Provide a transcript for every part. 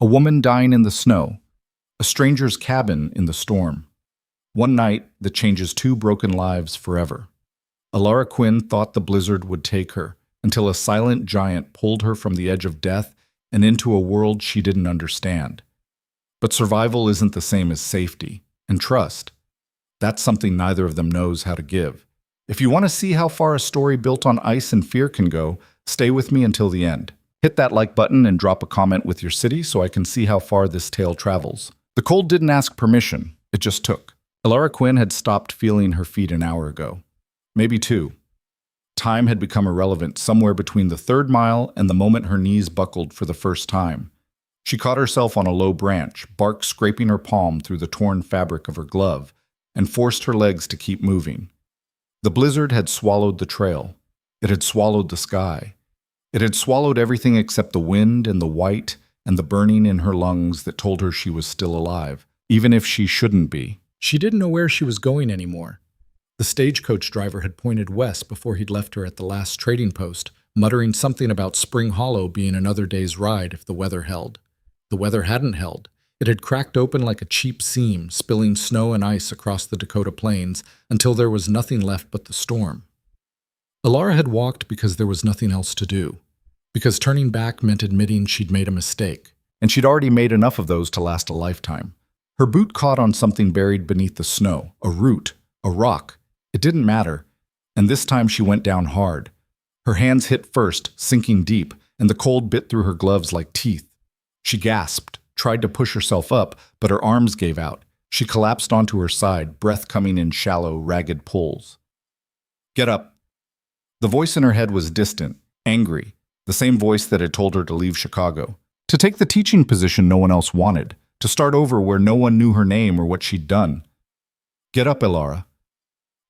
A woman dying in the snow. A stranger's cabin in the storm. One night that changes two broken lives forever. Alara Quinn thought the blizzard would take her until a silent giant pulled her from the edge of death and into a world she didn't understand. But survival isn't the same as safety and trust. That's something neither of them knows how to give. If you want to see how far a story built on ice and fear can go, stay with me until the end. Hit that like button and drop a comment with your city so I can see how far this tale travels. The cold didn't ask permission, it just took. Alara Quinn had stopped feeling her feet an hour ago. Maybe two. Time had become irrelevant somewhere between the third mile and the moment her knees buckled for the first time. She caught herself on a low branch, bark scraping her palm through the torn fabric of her glove, and forced her legs to keep moving. The blizzard had swallowed the trail. It had swallowed the sky. It had swallowed everything except the wind and the white and the burning in her lungs that told her she was still alive, even if she shouldn't be. She didn't know where she was going anymore. The stagecoach driver had pointed west before he'd left her at the last trading post, muttering something about Spring Hollow being another day's ride if the weather held. The weather hadn't held. It had cracked open like a cheap seam, spilling snow and ice across the Dakota plains until there was nothing left but the storm. Alara had walked because there was nothing else to do, because turning back meant admitting she'd made a mistake, and she'd already made enough of those to last a lifetime. Her boot caught on something buried beneath the snow, a root, a rock. It didn't matter, and this time she went down hard. Her hands hit first, sinking deep, and the cold bit through her gloves like teeth. She gasped, tried to push herself up, but her arms gave out. She collapsed onto her side, breath coming in shallow, ragged pulls. "Get up." The voice in her head was distant, angry, the same voice that had told her to leave Chicago, to take the teaching position no one else wanted, to start over where no one knew her name or what she'd done. "Get up, Alara."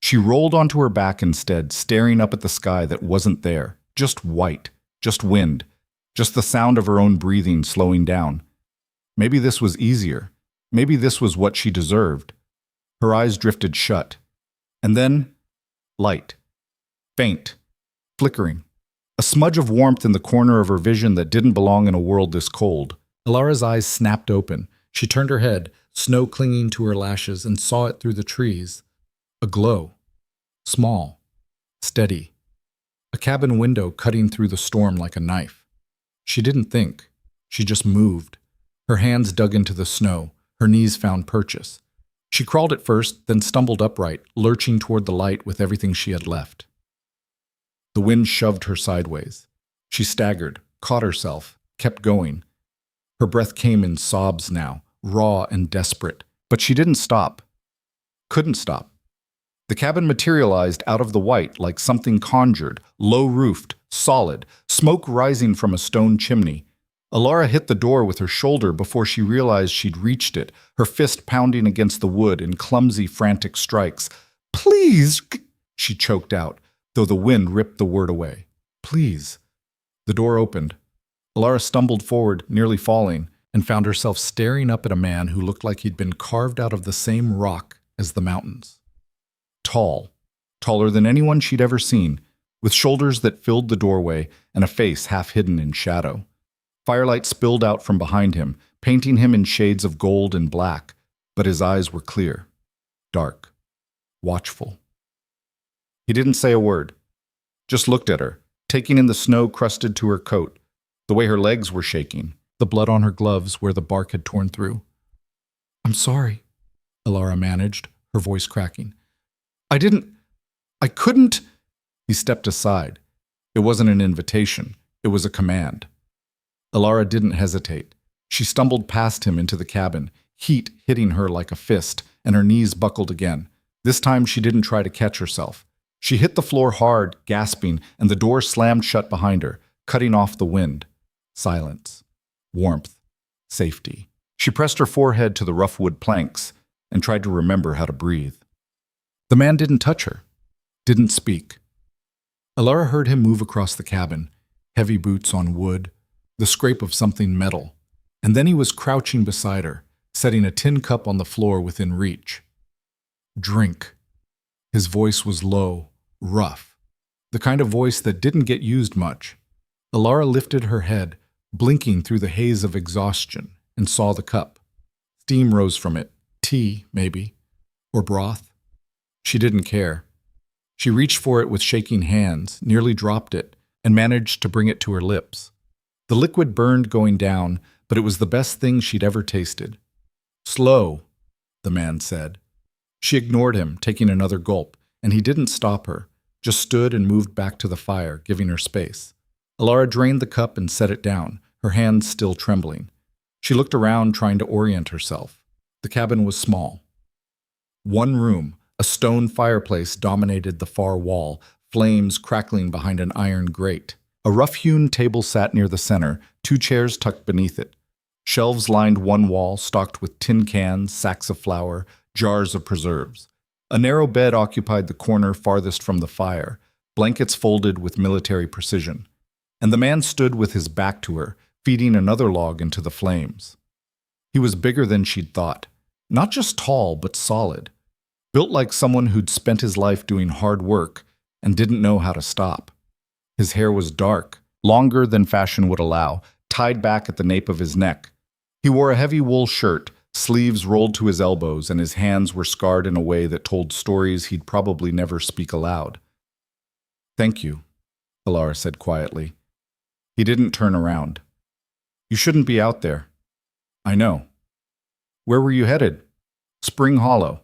She rolled onto her back instead, staring up at the sky that wasn't there, just white, just wind, just the sound of her own breathing slowing down. Maybe this was easier. Maybe this was what she deserved. Her eyes drifted shut. And then, light. Faint. Flickering. A smudge of warmth in the corner of her vision that didn't belong in a world this cold. Alara's eyes snapped open. She turned her head, snow clinging to her lashes, and saw it through the trees. A glow. Small. Steady. A cabin window cutting through the storm like a knife. She didn't think. She just moved. Her hands dug into the snow. Her knees found purchase. She crawled at first, then stumbled upright, lurching toward the light with everything she had left. The wind shoved her sideways. She staggered, caught herself, kept going. Her breath came in sobs now, raw and desperate, but she didn't stop. Couldn't stop. The cabin materialized out of the white like something conjured, low-roofed, solid, smoke rising from a stone chimney. Alara hit the door with her shoulder before she realized she'd reached it, her fist pounding against the wood in clumsy, frantic strikes. "Please!" she choked out, though the wind ripped the word away. "Please." The door opened. Alara stumbled forward, nearly falling, and found herself staring up at a man who looked like he'd been carved out of the same rock as the mountains. Tall, taller than anyone she'd ever seen, with shoulders that filled the doorway and a face half hidden in shadow. Firelight spilled out from behind him, painting him in shades of gold and black, but his eyes were clear, dark, watchful. He didn't say a word, just looked at her, taking in the snow crusted to her coat, the way her legs were shaking, the blood on her gloves where the bark had torn through. "I'm sorry," Alara managed, her voice cracking. I couldn't." He stepped aside. It wasn't an invitation. It was a command. Alara didn't hesitate. She stumbled past him into the cabin, heat hitting her like a fist, and her knees buckled again. This time she didn't try to catch herself. She hit the floor hard, gasping, and the door slammed shut behind her, cutting off the wind. Silence. Warmth. Safety. She pressed her forehead to the rough wood planks and tried to remember how to breathe. The man didn't touch her, didn't speak. Alara heard him move across the cabin, heavy boots on wood, the scrape of something metal, and then he was crouching beside her, setting a tin cup on the floor within reach. "Drink." His voice was low, rough, the kind of voice that didn't get used much. Alara lifted her head, blinking through the haze of exhaustion, and saw the cup. Steam rose from it. Tea, maybe. Or broth. She didn't care. She reached for it with shaking hands, nearly dropped it, and managed to bring it to her lips. The liquid burned going down, but it was the best thing she'd ever tasted. "Slow," the man said. She ignored him, taking another gulp, and he didn't stop her, just stood and moved back to the fire, giving her space. Alara drained the cup and set it down, her hands still trembling. She looked around, trying to orient herself. The cabin was small. One room, a stone fireplace, dominated the far wall, flames crackling behind an iron grate. A rough-hewn table sat near the center, 2 chairs tucked beneath it. Shelves lined one wall, stocked with tin cans, sacks of flour, jars of preserves. A narrow bed occupied the corner farthest from the fire, blankets folded with military precision. And the man stood with his back to her, feeding another log into the flames. He was bigger than she'd thought. Not just tall, but solid. Built like someone who'd spent his life doing hard work and didn't know how to stop. His hair was dark, longer than fashion would allow, tied back at the nape of his neck. He wore a heavy wool shirt, sleeves rolled to his elbows, and his hands were scarred in a way that told stories he'd probably never speak aloud. "Thank you," Alara said quietly. He didn't turn around. "You shouldn't be out there." "I know." "Where were you headed?" "Spring Hollow."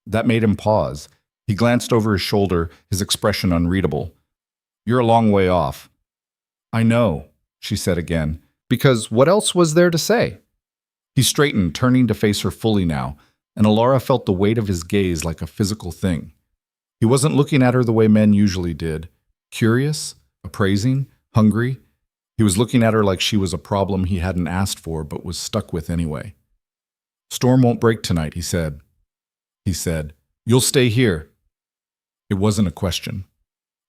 That made him pause. He glanced over his shoulder, his expression unreadable. "You're a long way off." "I know," she said again, because what else was there to say? He straightened, turning to face her fully now, and Alara felt the weight of his gaze like a physical thing. He wasn't looking at her the way men usually did. Curious, appraising, hungry. He was looking at her like she was a problem he hadn't asked for but was stuck with anyway. "Storm won't break tonight," he said. "You'll stay here." It wasn't a question.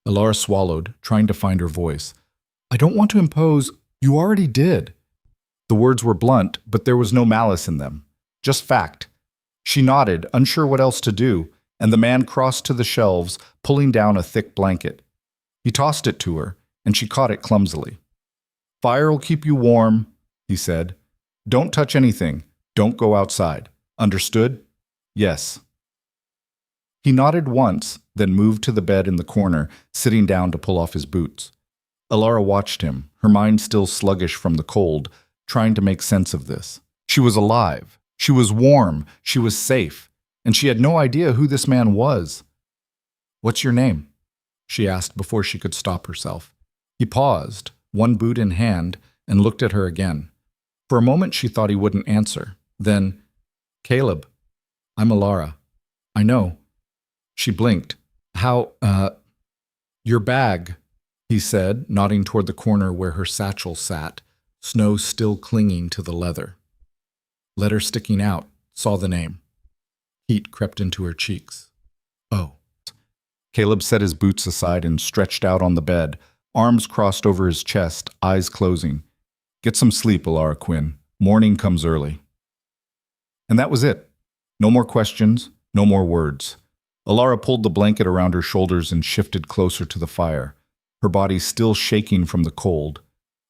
Alara swallowed, trying to find her voice. "I don't want to impose. You already did." The words were blunt, but there was no malice in them. Just fact. She nodded, unsure what else to do, and the man crossed to the shelves, pulling down a thick blanket. He tossed it to her, and she caught it clumsily. "Fire'll keep you warm," he said. "Don't touch anything. Don't go outside. Understood?" "Yes." He nodded once, then moved to the bed in the corner, sitting down to pull off his boots. Alara watched him, her mind still sluggish from the cold, trying to make sense of this. She was alive. She was warm. She was safe. And she had no idea who this man was. "What's your name?" she asked before she could stop herself. He paused, one boot in hand, and looked at her again. For a moment she thought he wouldn't answer. Then, "Caleb. I'm Alara." "I know." She blinked. Your bag," he said, nodding toward the corner where her satchel sat, snow still clinging to the leather. Letter sticking out, saw the name. Heat crept into her cheeks. "Oh." Caleb set his boots aside and stretched out on the bed, arms crossed over his chest, eyes closing. "Get some sleep, Alara Quinn. Morning comes early." And that was it. No more questions, no more words. Alara pulled the blanket around her shoulders and shifted closer to the fire, her body still shaking from the cold.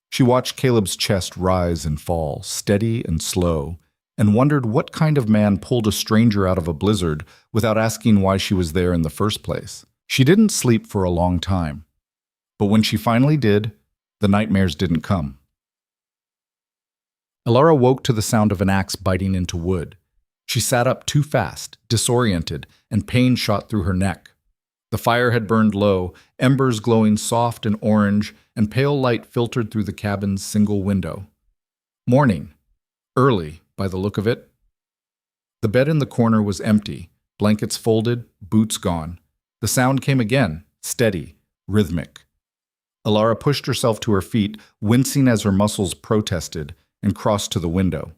She watched Caleb's chest rise and fall, steady and slow, and wondered what kind of man pulled a stranger out of a blizzard without asking why she was there in the first place. She didn't sleep for a long time. But when she finally did, the nightmares didn't come. Alara woke to the sound of an axe biting into wood. She sat up too fast, disoriented, and pain shot through her neck. The fire had burned low, embers glowing soft and orange, and pale light filtered through the cabin's single window. Morning. Early, by the look of it. The bed in the corner was empty, blankets folded, boots gone. The sound came again, steady, rhythmic. Alara pushed herself to her feet, wincing as her muscles protested, and crossed to the window.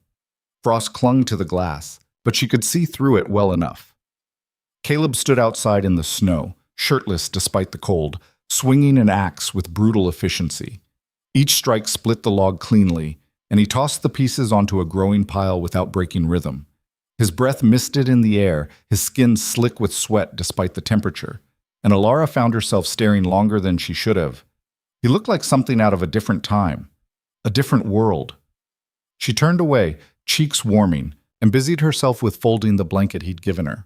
Frost clung to the glass, but she could see through it well enough. Caleb stood outside in the snow, shirtless despite the cold, swinging an axe with brutal efficiency. Each strike split the log cleanly, and he tossed the pieces onto a growing pile without breaking rhythm. His breath misted in the air, his skin slick with sweat despite the temperature, and Alara found herself staring longer than she should have. He looked like something out of a different time, a different world. She turned away, cheeks warming, and busied herself with folding the blanket he'd given her.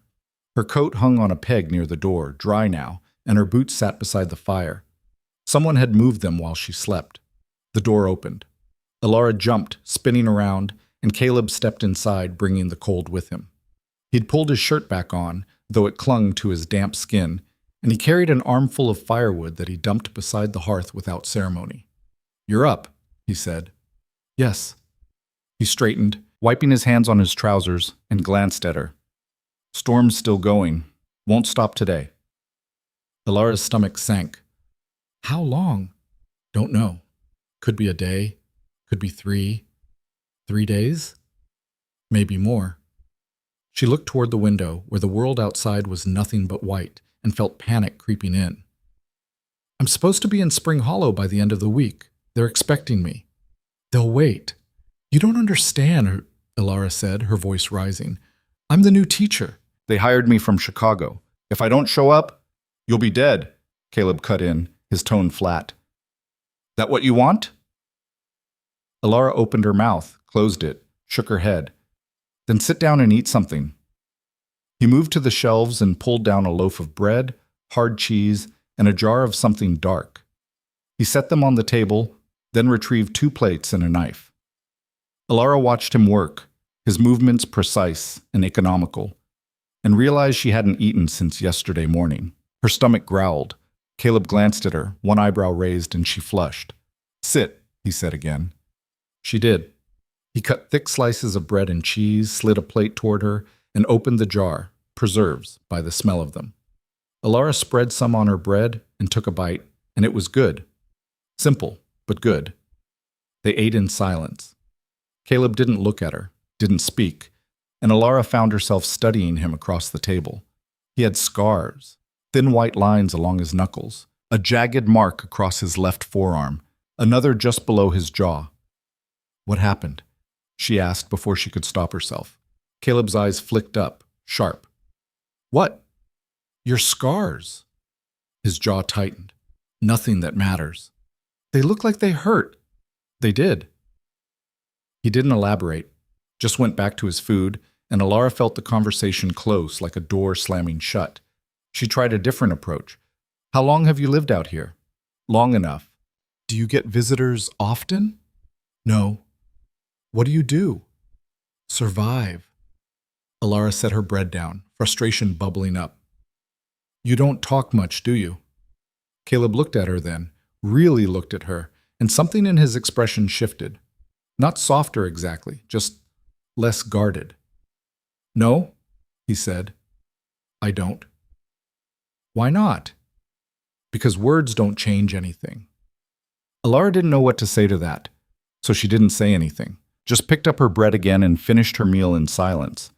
Her coat hung on a peg near the door, dry now, and her boots sat beside the fire. Someone had moved them while she slept. The door opened. Alara jumped, spinning around, and Caleb stepped inside, bringing the cold with him. He'd pulled his shirt back on, though it clung to his damp skin, and he carried an armful of firewood that he dumped beside the hearth without ceremony. "You're up," he said. "Yes." He straightened, wiping his hands on his trousers, and glanced at her. "Storm's still going. Won't stop today." Alara's stomach sank. "How long?" "Don't know. Could be a day. Could be 3. 3 days? Maybe more." She looked toward the window, where the world outside was nothing but white, and felt panic creeping in. "I'm supposed to be in Spring Hollow by the end of the week. They're expecting me." "They'll wait." "You don't understand," Alara said, her voice rising. "I'm the new teacher." "They hired me from Chicago. If I don't show up, you'll be dead," Caleb cut in, his tone flat. "That what you want?" Alara opened her mouth, closed it, shook her head. "Then sit down and eat something." He moved to the shelves and pulled down a loaf of bread, hard cheese, and a jar of something dark. He set them on the table, then retrieved 2 plates and a knife. Alara watched him work, his movements precise and economical, and realized she hadn't eaten since yesterday morning. Her stomach growled. Caleb glanced at her, one eyebrow raised, and she flushed. "Sit," he said again. She did. He cut thick slices of bread and cheese, slid a plate toward her, and opened the jar, preserves, by the smell of them. Alara spread some on her bread and took a bite, and it was good. Simple, but good. They ate in silence. Caleb didn't look at her, didn't speak, and Alara found herself studying him across the table. He had scars, thin white lines along his knuckles, a jagged mark across his left forearm, another just below his jaw. "What happened?" she asked before she could stop herself. Caleb's eyes flicked up, sharp. "What?" "Your scars." His jaw tightened. "Nothing that matters." "They look like they hurt." "They did." He didn't elaborate, just went back to his food, and Alara felt the conversation close, like a door slamming shut. She tried a different approach. "How long have you lived out here?" "Long enough." "Do you get visitors often?" "No." "What do you do?" "Survive." Alara set her bread down, frustration bubbling up. "You don't talk much, do you?" Caleb looked at her then, really looked at her, and something in his expression shifted. Not softer exactly, just less guarded. "No," he said. "I don't." "Why not?" "Because words don't change anything." Alara didn't know what to say to that, so she didn't say anything, just picked up her bread again and finished her meal in silence.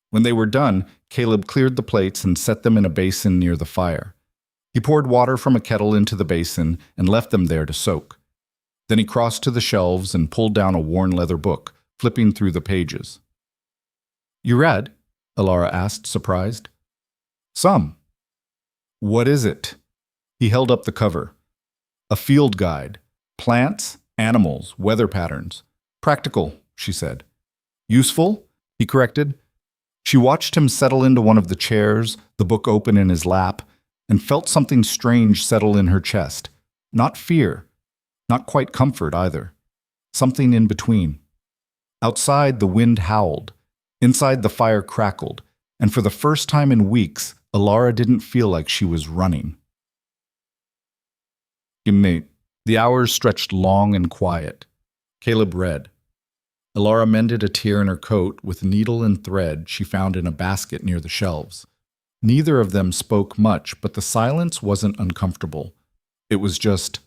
When they were done, Caleb cleared the plates and set them in a basin near the fire. He poured water from a kettle into the basin and left them there to soak. Then he crossed to the shelves and pulled down a worn leather book, flipping through the pages. "You read?" Alara asked, surprised. "Some." "What is it?" He held up the cover. "A field guide. Plants, animals, weather patterns. Practical," she said. "Useful?" he corrected. She watched him settle into one of the chairs, the book open in his lap, and felt something strange settle in her chest. Not fear, not quite comfort either. Something in between. Outside, the wind howled. Inside, the fire crackled. And for the first time in weeks, Alara didn't feel like she was running. The hours stretched long and quiet. Caleb read. Alara mended a tear in her coat with needle and thread she found in a basket near the shelves. Neither of them spoke much, but the silence wasn't uncomfortable. It was just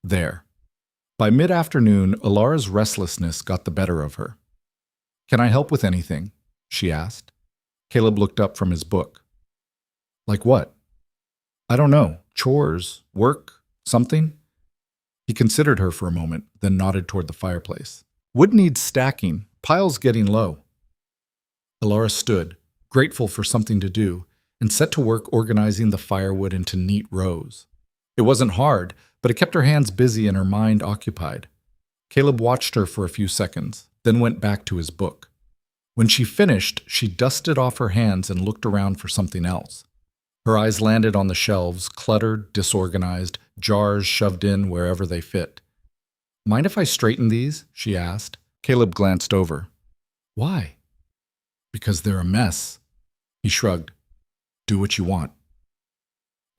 there. By mid-afternoon, Alara's restlessness got the better of her. "Can I help with anything?" she asked. Caleb looked up from his book. "Like what?" "I don't know. Chores, work, something?" He considered her for a moment, then nodded toward the fireplace. "Wood needs stacking. Pile's getting low." Alara stood, grateful for something to do, and set to work organizing the firewood into neat rows. It wasn't hard, but it kept her hands busy and her mind occupied. Caleb watched her for a few seconds, then went back to his book. When she finished, she dusted off her hands and looked around for something else. Her eyes landed on the shelves, cluttered, disorganized, jars shoved in wherever they fit. "Mind if I straighten these?" she asked. Caleb glanced over. "Why?" "Because they're a mess." He shrugged. "Do what you want."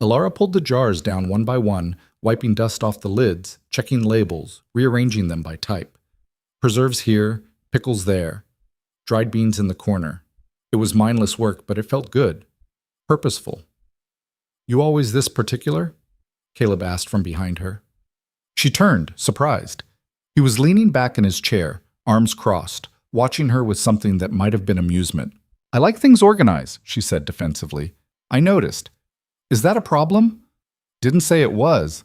Alara pulled the jars down one by one, wiping dust off the lids, checking labels, rearranging them by type. Preserves here, pickles there, dried beans in the corner. It was mindless work, but it felt good, purposeful. "You always this particular?" Caleb asked from behind her. She turned, surprised. He was leaning back in his chair, arms crossed, watching her with something that might have been amusement. "I like things organized," she said defensively. "I noticed. Is that a problem?" "Didn't say it was."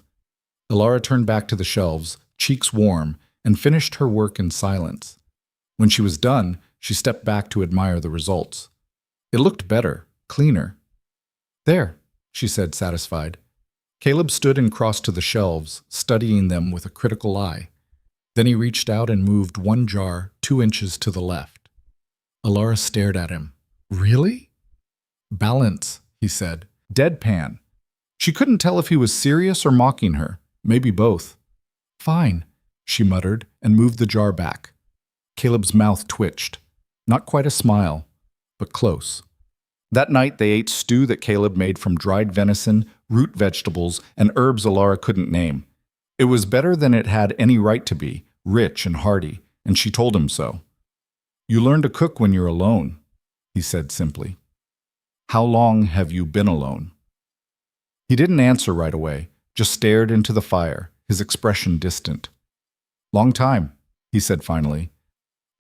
Alara turned back to the shelves, cheeks warm, and finished her work in silence. When she was done, she stepped back to admire the results. It looked better, cleaner. "There," she said, satisfied. Caleb stood and crossed to the shelves, studying them with a critical eye. Then he reached out and moved one jar 2 inches to the left. Alara stared at him. "Really?" "Balance," he said. Deadpan. She couldn't tell if he was serious or mocking her. Maybe both. "Fine," she muttered and moved the jar back. Caleb's mouth twitched. Not quite a smile, but close. That night they ate stew that Caleb made from dried venison, root vegetables, and herbs Alara couldn't name. It was better than it had any right to be, rich and hearty, and she told him so. "You learn to cook when you're alone," he said simply. "How long have you been alone?" He didn't answer right away, just stared into the fire, his expression distant. "Long time," he said finally.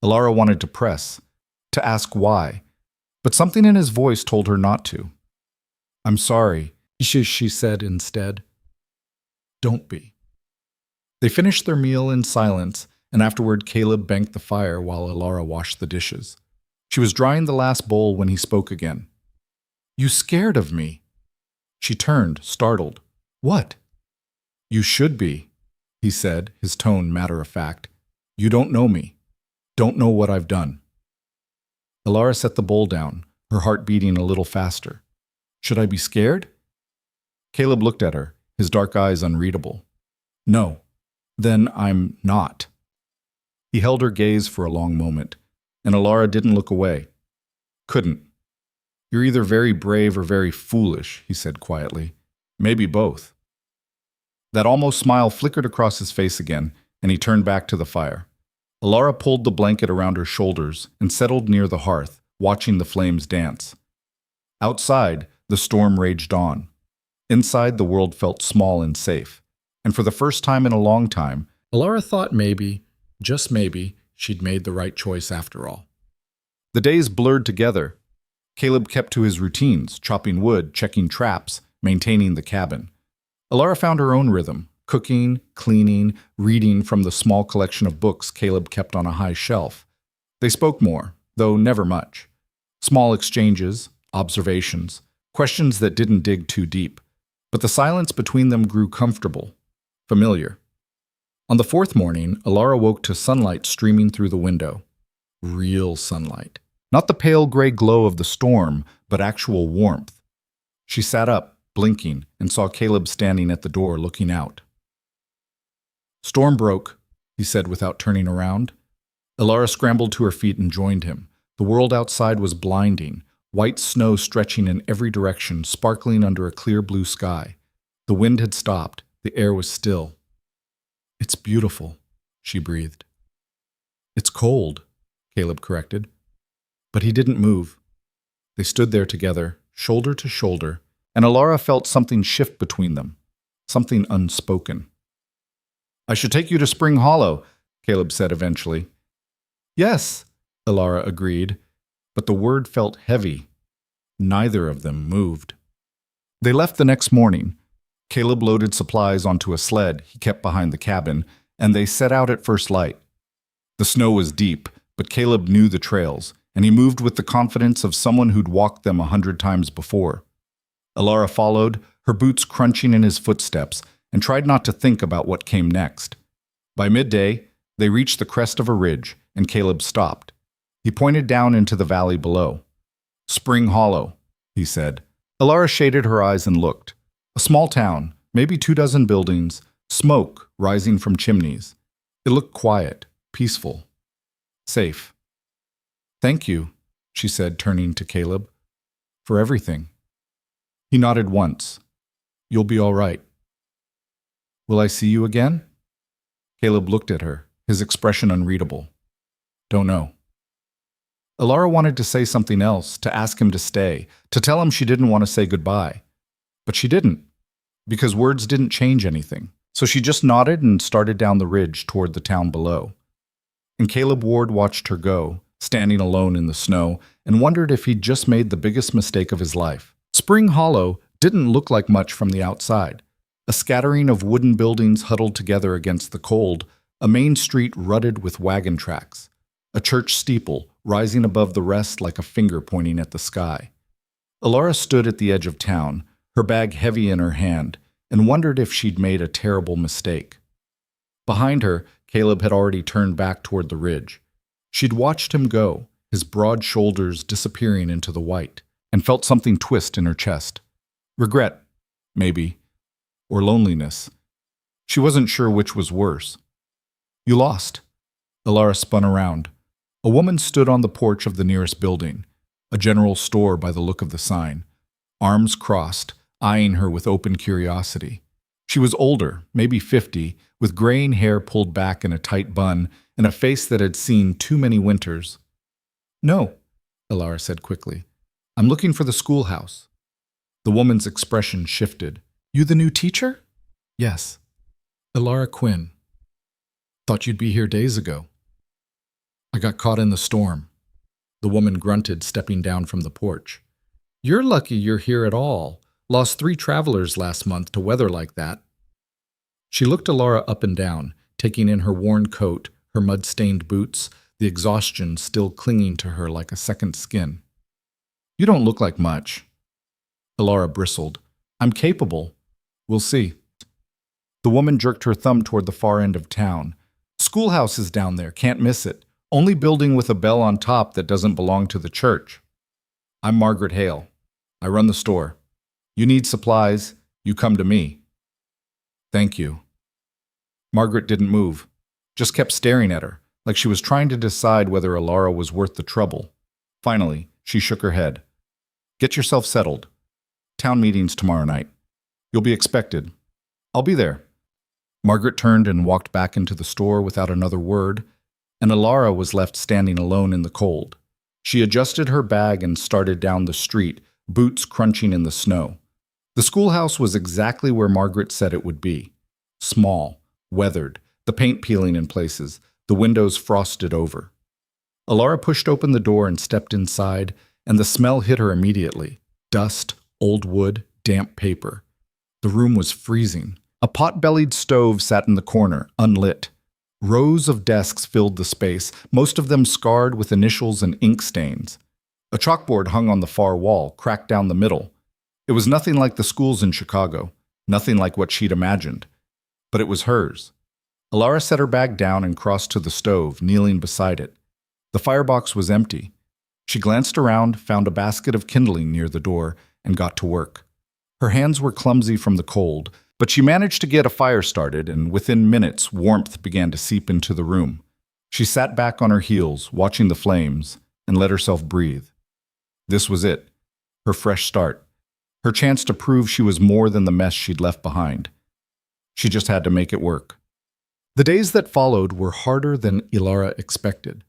Alara wanted to press, to ask why, but something in his voice told her not to. "I'm sorry," she said instead. "Don't be." They finished their meal in silence, and afterward Caleb banked the fire while Alara washed the dishes. She was drying the last bowl when he spoke again. "You scared of me?" She turned, startled. "What?" "You should be," he said, his tone matter-of-fact. "You don't know me. Don't know what I've done." Alara set the bowl down, her heart beating a little faster. "Should I be scared?" Caleb looked at her, his dark eyes unreadable. "No. Then I'm not." He held her gaze for a long moment, and Alara didn't look away. Couldn't. "You're either very brave or very foolish," he said quietly. "Maybe both." That almost smile flickered across his face again, and he turned back to the fire. Alara pulled the blanket around her shoulders and settled near the hearth, watching the flames dance. Outside, the storm raged on. Inside, the world felt small and safe. And for the first time in a long time, Alara thought maybe, just maybe, she'd made the right choice after all. The days blurred together. Caleb kept to his routines, chopping wood, checking traps, maintaining the cabin. Alara found her own rhythm, cooking, cleaning, reading from the small collection of books Caleb kept on a high shelf. They spoke more, though never much. Small exchanges, observations, questions that didn't dig too deep. But the silence between them grew comfortable, familiar. On the 4th morning, Alara woke to sunlight streaming through the window. Real sunlight. Not the pale gray glow of the storm, but actual warmth. She sat up, blinking, and saw Caleb standing at the door looking out. "Storm broke," he said without turning around. Alara scrambled to her feet and joined him. The world outside was blinding, white snow stretching in every direction, sparkling under a clear blue sky. The wind had stopped. The air was still. "It's beautiful," she breathed. "It's cold," Caleb corrected. But he didn't move. They stood there together, shoulder to shoulder, and Alara felt something shift between them, something unspoken. "I should take you to Spring Hollow," Caleb said eventually. "Yes," Alara agreed, but the word felt heavy. Neither of them moved. They left the next morning. Caleb loaded supplies onto a sled he kept behind the cabin, and they set out at first light. The snow was deep, but Caleb knew the trails, and he moved with the confidence of someone who'd walked them 100 times before. Alara followed, her boots crunching in his footsteps, and tried not to think about what came next. By midday, they reached the crest of a ridge, and Caleb stopped. He pointed down into the valley below. "Spring Hollow," he said. Alara shaded her eyes and looked. A small town, maybe 24 buildings, smoke rising from chimneys. It looked quiet, peaceful, safe. "Thank you," she said, turning to Caleb, "for everything." He nodded once. "You'll be all right." "Will I see you again?" Caleb looked at her, his expression unreadable. "Don't know." Alara wanted to say something else, to ask him to stay, to tell him she didn't want to say goodbye. But she didn't, because words didn't change anything. So she just nodded and started down the ridge toward the town below. And Caleb Ward watched her go, standing alone in the snow, and wondered if he'd just made the biggest mistake of his life. Spring Hollow didn't look like much from the outside. A scattering of wooden buildings huddled together against the cold, a main street rutted with wagon tracks, a church steeple rising above the rest like a finger pointing at the sky. Alara stood at the edge of town, her bag heavy in her hand, and wondered if she'd made a terrible mistake. Behind her, Caleb had already turned back toward the ridge. She'd watched him go, his broad shoulders disappearing into the white, and felt something twist in her chest. Regret, maybe, or loneliness. She wasn't sure which was worse. "You lost." Alara spun around. A woman stood on the porch of the nearest building, a general store by the look of the sign, arms crossed, eyeing her with open curiosity. She was older, maybe 50, with graying hair pulled back in a tight bun and a face that had seen too many winters. "No," Alara said quickly. "I'm looking for the schoolhouse." The woman's expression shifted. "You the new teacher?" "Yes." "Alara Quinn. Thought you'd be here days ago." "I got caught in the storm." The woman grunted, stepping down from the porch. "You're lucky you're here at all. Lost 3 travelers last month to weather like that." She looked Alara up and down, taking in her worn coat, her mud-stained boots, the exhaustion still clinging to her like a second skin. "You don't look like much." Alara bristled. "I'm capable. We'll see." The woman jerked her thumb toward the far end of town. "Schoolhouse is down there, can't miss it. Only building with a bell on top that doesn't belong to the church." "I'm Margaret Hale. I run the store. You need supplies, you come to me." "Thank you." Margaret didn't move, just kept staring at her, like she was trying to decide whether Alara was worth the trouble. Finally, she shook her head. "Get yourself settled. Town meeting's tomorrow night. You'll be expected. I'll be there." Margaret turned and walked back into the store without another word, and Alara was left standing alone in the cold. She adjusted her bag and started down the street, boots crunching in the snow. The schoolhouse was exactly where Margaret said it would be. Small, weathered, the paint peeling in places, the windows frosted over. Alara pushed open the door and stepped inside, and the smell hit her immediately. Dust, old wood, damp paper. The room was freezing. A pot-bellied stove sat in the corner, unlit. Rows of desks filled the space, most of them scarred with initials and ink stains. A chalkboard hung on the far wall, cracked down the middle. It was nothing like the schools in Chicago, nothing like what she'd imagined. But it was hers. Alara set her bag down and crossed to the stove, kneeling beside it. The firebox was empty. She glanced around, found a basket of kindling near the door, and got to work. Her hands were clumsy from the cold, but she managed to get a fire started, and within minutes, warmth began to seep into the room. She sat back on her heels, watching the flames, and let herself breathe. This was it, her fresh start, her chance to prove she was more than the mess she'd left behind. She just had to make it work. The days that followed were harder than Alara expected.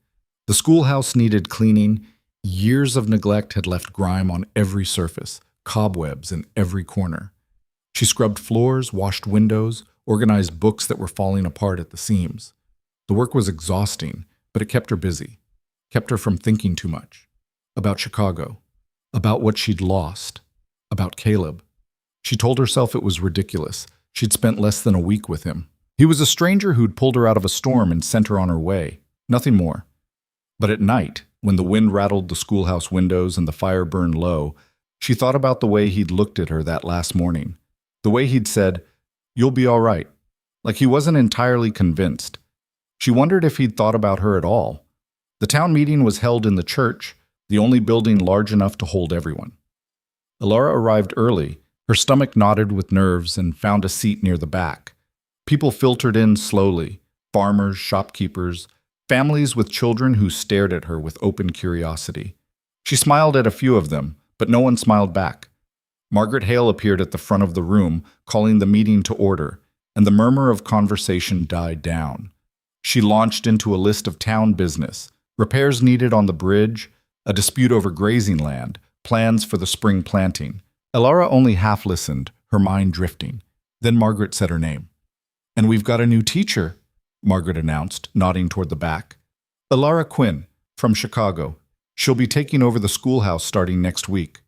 The schoolhouse needed cleaning. Years of neglect had left grime on every surface, cobwebs in every corner. She scrubbed floors, washed windows, organized books that were falling apart at the seams. The work was exhausting, but it kept her busy, kept her from thinking too much. About Chicago, about what she'd lost, about Caleb. She told herself it was ridiculous. She'd spent less than a week with him. He was a stranger who'd pulled her out of a storm and sent her on her way. Nothing more. But at night, when the wind rattled the schoolhouse windows and the fire burned low, she thought about the way he'd looked at her that last morning. The way he'd said, "You'll be all right," like he wasn't entirely convinced. She wondered if he'd thought about her at all, The town meeting was held in the church, the only building large enough to hold everyone. Alara arrived early, her stomach knotted with nerves, and found a seat near the back. People filtered in slowly, farmers, shopkeepers, families with children who stared at her with open curiosity. She smiled at a few of them, but no one smiled back. Margaret Hale appeared at the front of the room, calling the meeting to order, and the murmur of conversation died down. She launched into a list of town business, repairs needed on the bridge, a dispute over grazing land, plans for the spring planting. Alara only half listened, her mind drifting. Then Margaret said her name. "And we've got a new teacher," Margaret announced, nodding toward the back. "Alara Quinn, from Chicago. She'll be taking over the schoolhouse starting next week."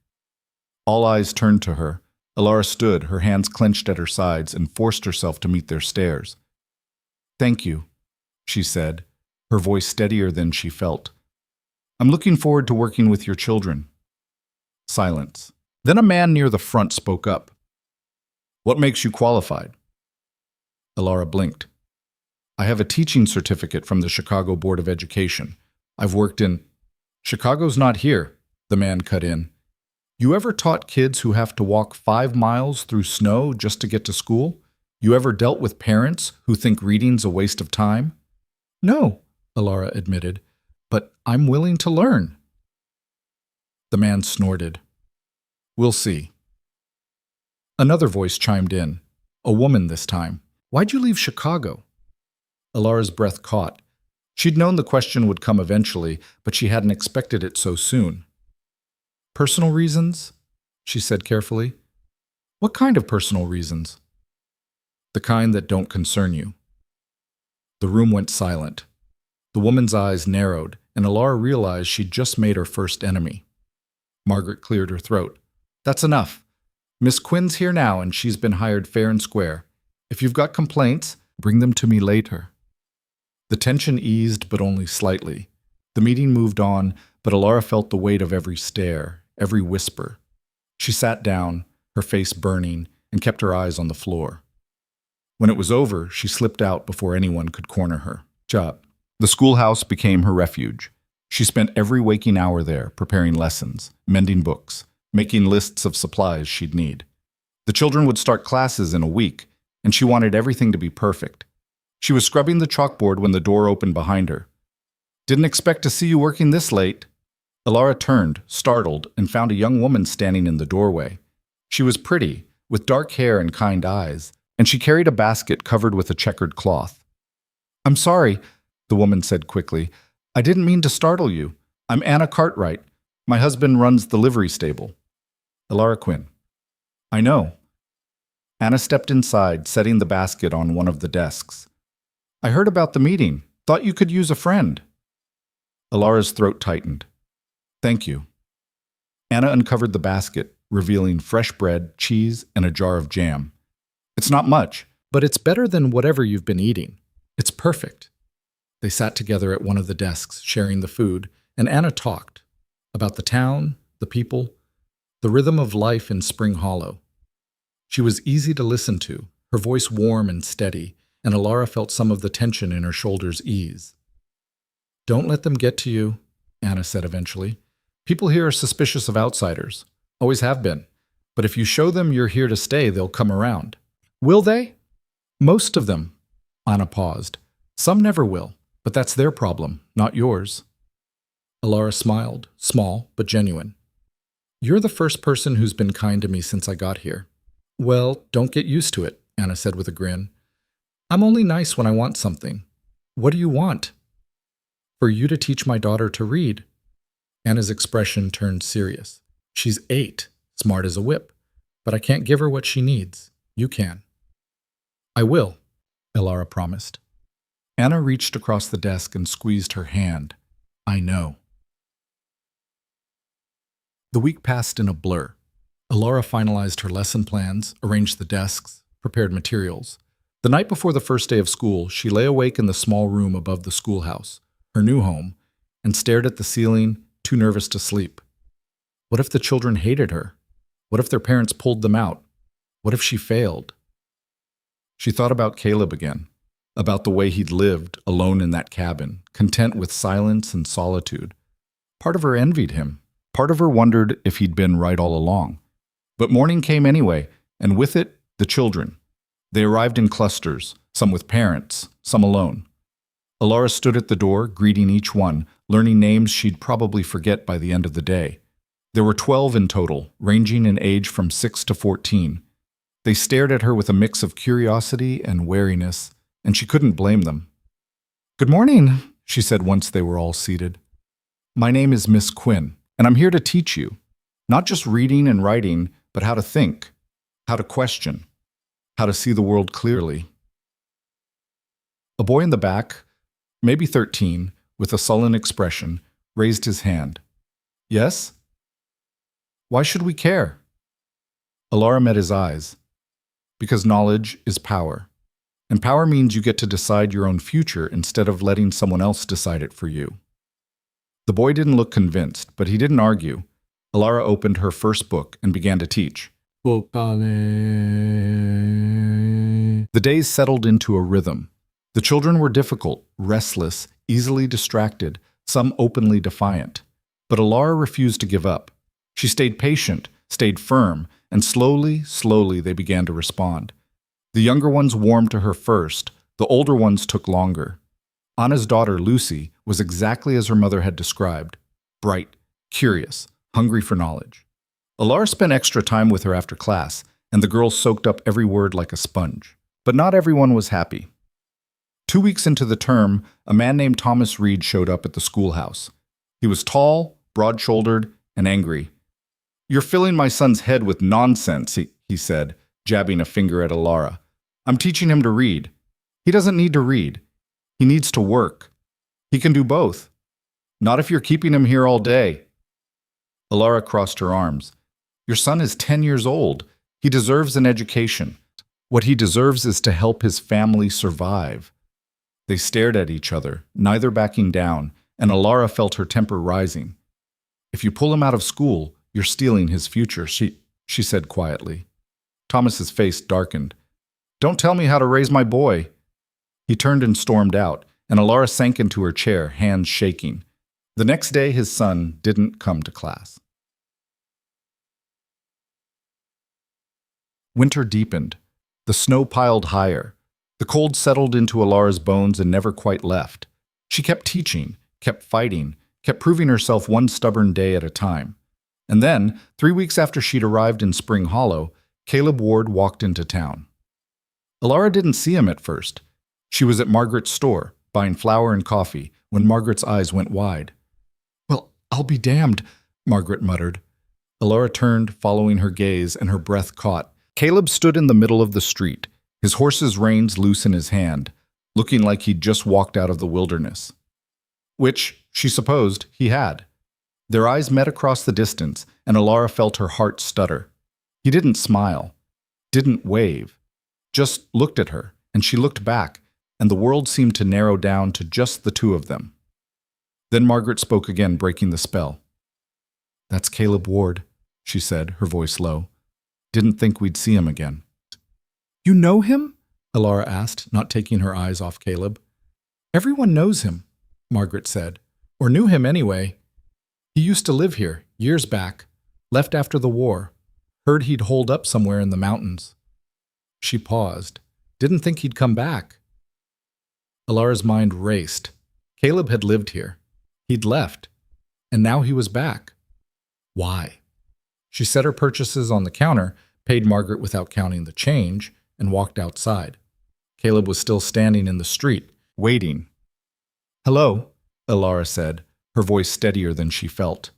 All eyes turned to her. Alara stood, her hands clenched at her sides, and forced herself to meet their stares. "Thank you," she said, her voice steadier than she felt. "I'm looking forward to working with your children." Silence. Then a man near the front spoke up. "What makes you qualified?" Alara blinked. "I have a teaching certificate from the Chicago Board of Education. I've worked in—" "Chicago's not here," the man cut in. "You ever taught kids who have to walk 5 miles through snow just to get to school? You ever dealt with parents who think reading's a waste of time?" "No," Alara admitted, "but I'm willing to learn." The man snorted. "We'll see." Another voice chimed in, a woman this time. "Why'd you leave Chicago?" Alara's breath caught. She'd known the question would come eventually, but she hadn't expected it so soon. "Personal reasons?" she said carefully. "What kind of personal reasons?" "The kind that don't concern you." The room went silent. The woman's eyes narrowed, and Alara realized she'd just made her first enemy. Margaret cleared her throat. "That's enough. Miss Quinn's here now, and she's been hired fair and square. If you've got complaints, bring them to me later." The tension eased, but only slightly. The meeting moved on, but Alara felt the weight of every stare, every whisper. She sat down, her face burning, and kept her eyes on the floor. When it was over, she slipped out before anyone could corner her. Job. The schoolhouse became her refuge. She spent every waking hour there, preparing lessons, mending books, making lists of supplies she'd need. The children would start classes in a week, and she wanted everything to be perfect. She was scrubbing the chalkboard when the door opened behind her. "Didn't expect to see you working this late." Alara turned, startled, and found a young woman standing in the doorway. She was pretty, with dark hair and kind eyes, and she carried a basket covered with a checkered cloth. "I'm sorry," the woman said quickly. "I didn't mean to startle you. I'm Anna Cartwright. My husband runs the livery stable." "Alara Quinn." "I know." Anna stepped inside, setting the basket on one of the desks. "I heard about the meeting. Thought you could use a friend." Alara's throat tightened. "Thank you." Anna uncovered the basket, revealing fresh bread, cheese, and a jar of jam. "It's not much, but it's better than whatever you've been eating. It's perfect." They sat together at one of the desks, sharing the food, and Anna talked about the town, the people, the rhythm of life in Spring Hollow. She was easy to listen to, her voice warm and steady, and Alara felt some of the tension in her shoulders ease. "Don't let them get to you," Anna said eventually. "People here are suspicious of outsiders. Always have been. But if you show them you're here to stay, they'll come around." "Will they?" "Most of them." Anna paused. "Some never will, but that's their problem, not yours." Alara smiled, small but genuine. "You're the first person who's been kind to me since I got here." "Well, don't get used to it," Anna said with a grin. "I'm only nice when I want something." "What do you want?" "For you to teach my daughter to read." Anna's expression turned serious. "She's 8, smart as a whip, but I can't give her what she needs. You can." "I will," Alara promised. Anna reached across the desk and squeezed her hand. "I know." The week passed in a blur. Alara finalized her lesson plans, arranged the desks, prepared materials. The night before the first day of school, she lay awake in the small room above the schoolhouse, her new home, and stared at the ceiling, too nervous to sleep. What if the children hated her? What if their parents pulled them out? What if she failed? She thought about Caleb again. about the way he'd lived alone in that cabin, content with silence and solitude. Part of her envied him. Part of her wondered if he'd been right all along. But morning came anyway, and with it, the children. They arrived in clusters, some with parents, some alone. Alara stood at the door, greeting each one, learning names she'd probably forget by the end of the day. There were 12 in total, ranging in age from 6 to 14. They stared at her with a mix of curiosity and wariness, and she couldn't blame them. "Good morning," she said once they were all seated. "My name is Miss Quinn, and I'm here to teach you, not just reading and writing, but how to think, how to question, how to see the world clearly." A boy in the back, maybe 13, with a sullen expression, raised his hand. "Yes? Why should we care?" Alara met his eyes. Because knowledge is power. And power means you get to decide your own future instead of letting someone else decide it for you. The boy didn't look convinced, but he didn't argue. Alara opened her first book and began to teach. The days settled into a rhythm. The children were difficult, restless, easily distracted, some openly defiant. But Alara refused to give up. She stayed patient, stayed firm, and slowly they began to respond. The younger ones warmed to her first, the older ones took longer. Anna's daughter, Lucy, was exactly as her mother had described, bright, curious, hungry for knowledge. Alara spent extra time with her after class, and the girls soaked up every word like a sponge. But not everyone was happy. 2 weeks into the term, a man named Thomas Reed showed up at the schoolhouse. He was tall, broad-shouldered, and angry. "You're filling my son's head with nonsense," he said, jabbing a finger at Alara. "I'm teaching him to read. He doesn't need to read. He needs to work. He can do both. Not if you're keeping him here all day." Alara crossed her arms. "Your son is 10 years old. He deserves an education. What he deserves is to help his family survive." They stared at each other, neither backing down, and Alara felt her temper rising. "If you pull him out of school, you're stealing his future," she said quietly. Thomas's face darkened. "Don't tell me how to raise my boy." He turned and stormed out, and Alara sank into her chair, hands shaking. The next day, his son didn't come to class. Winter deepened. The snow piled higher. The cold settled into Alara's bones and never quite left. She kept teaching, kept fighting, kept proving herself one stubborn day at a time. And then, 3 weeks after she'd arrived in Spring Hollow, Caleb Ward walked into town. Alara didn't see him at first. She was at Margaret's store, buying flour and coffee, when Margaret's eyes went wide. "Well, I'll be damned," Margaret muttered. Alara turned, following her gaze, and her breath caught. Caleb stood in the middle of the street, his horse's reins loose in his hand, looking like he'd just walked out of the wilderness. Which, she supposed, he had. Their eyes met across the distance, and Alara felt her heart stutter. He didn't smile, didn't wave, just looked at her, and she looked back, and the world seemed to narrow down to just the two of them. Then Margaret spoke again, breaking the spell. "That's Caleb Ward," she said, her voice low. "Didn't think we'd see him again." "You know him?" Alara asked, not taking her eyes off Caleb. "Everyone knows him," Margaret said, "or knew him anyway. He used to live here, years back, left after the war. Heard he'd holed up somewhere in the mountains." She paused. Didn't think he'd come back. Alara's mind raced. Caleb had lived here. He'd left. And now he was back. Why? She set her purchases on the counter, paid Margaret without counting the change, and walked outside. Caleb was still standing in the street, waiting. "Hello," Alara said, her voice steadier than she felt.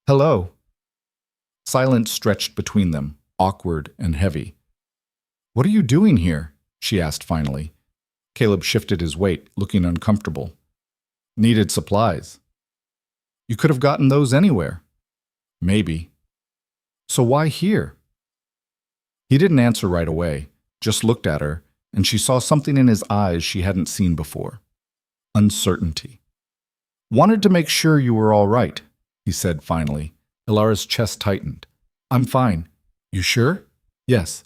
"Hello." Silence stretched between them, awkward and heavy. "What are you doing here?" she asked finally. Caleb shifted his weight, looking uncomfortable. "Needed supplies." "You could have gotten those anywhere." "Maybe." "So why here?" He didn't answer right away, just looked at her, and she saw something in his eyes she hadn't seen before. Uncertainty. "Wanted to make sure you were all right," he said finally. Alara's chest tightened. "I'm fine. You sure?" "Yes."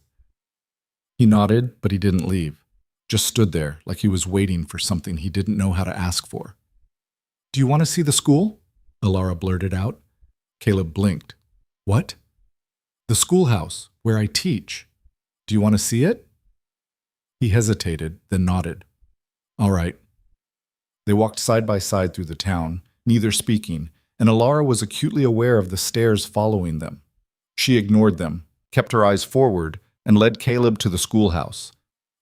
He nodded, but he didn't leave. just stood there like he was waiting for something he didn't know how to ask for. "Do you want to see the school?" Alara blurted out. Caleb blinked. "What?" "The schoolhouse, where I teach. Do you want to see it?" He hesitated, then nodded. "All right." They walked side by side through the town, neither speaking, and Alara was acutely aware of the stares following them. She ignored them, kept her eyes forward, and led Caleb to the schoolhouse.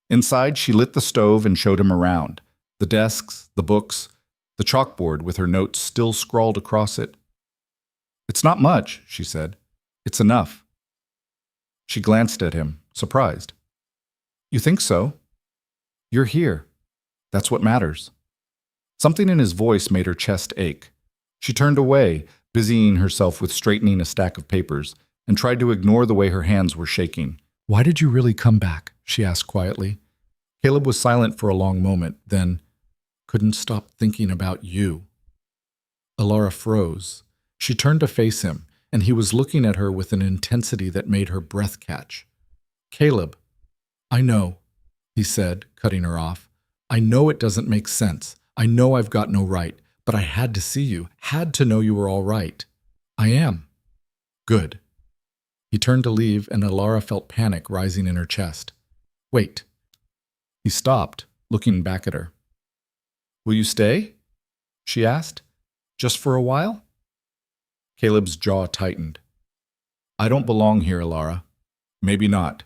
Inside, she lit the stove and showed him around. The desks, the books, the chalkboard with her notes still scrawled across it. "It's not much," she said. "It's enough." She glanced at him, surprised. "You think so? You're here. That's what matters." Something in his voice made her chest ache. She turned away, busying herself with straightening a stack of papers, and tried to ignore the way her hands were shaking. "Why did you really come back?" she asked quietly. Caleb was silent for a long moment, then, "Couldn't stop thinking about you." Alara froze. She turned to face him, and he was looking at her with an intensity that made her breath catch. "Caleb, I know," he said, cutting her off. "I know it doesn't make sense. I know I've got no right, but I had to see you, had to know you were all right. I am." "Good." He turned to leave, and Alara felt panic rising in her chest. "Wait." He stopped, looking back at her. "Will you stay?" she asked. "Just for a while?" Caleb's jaw tightened. "I don't belong here, Alara. Maybe not,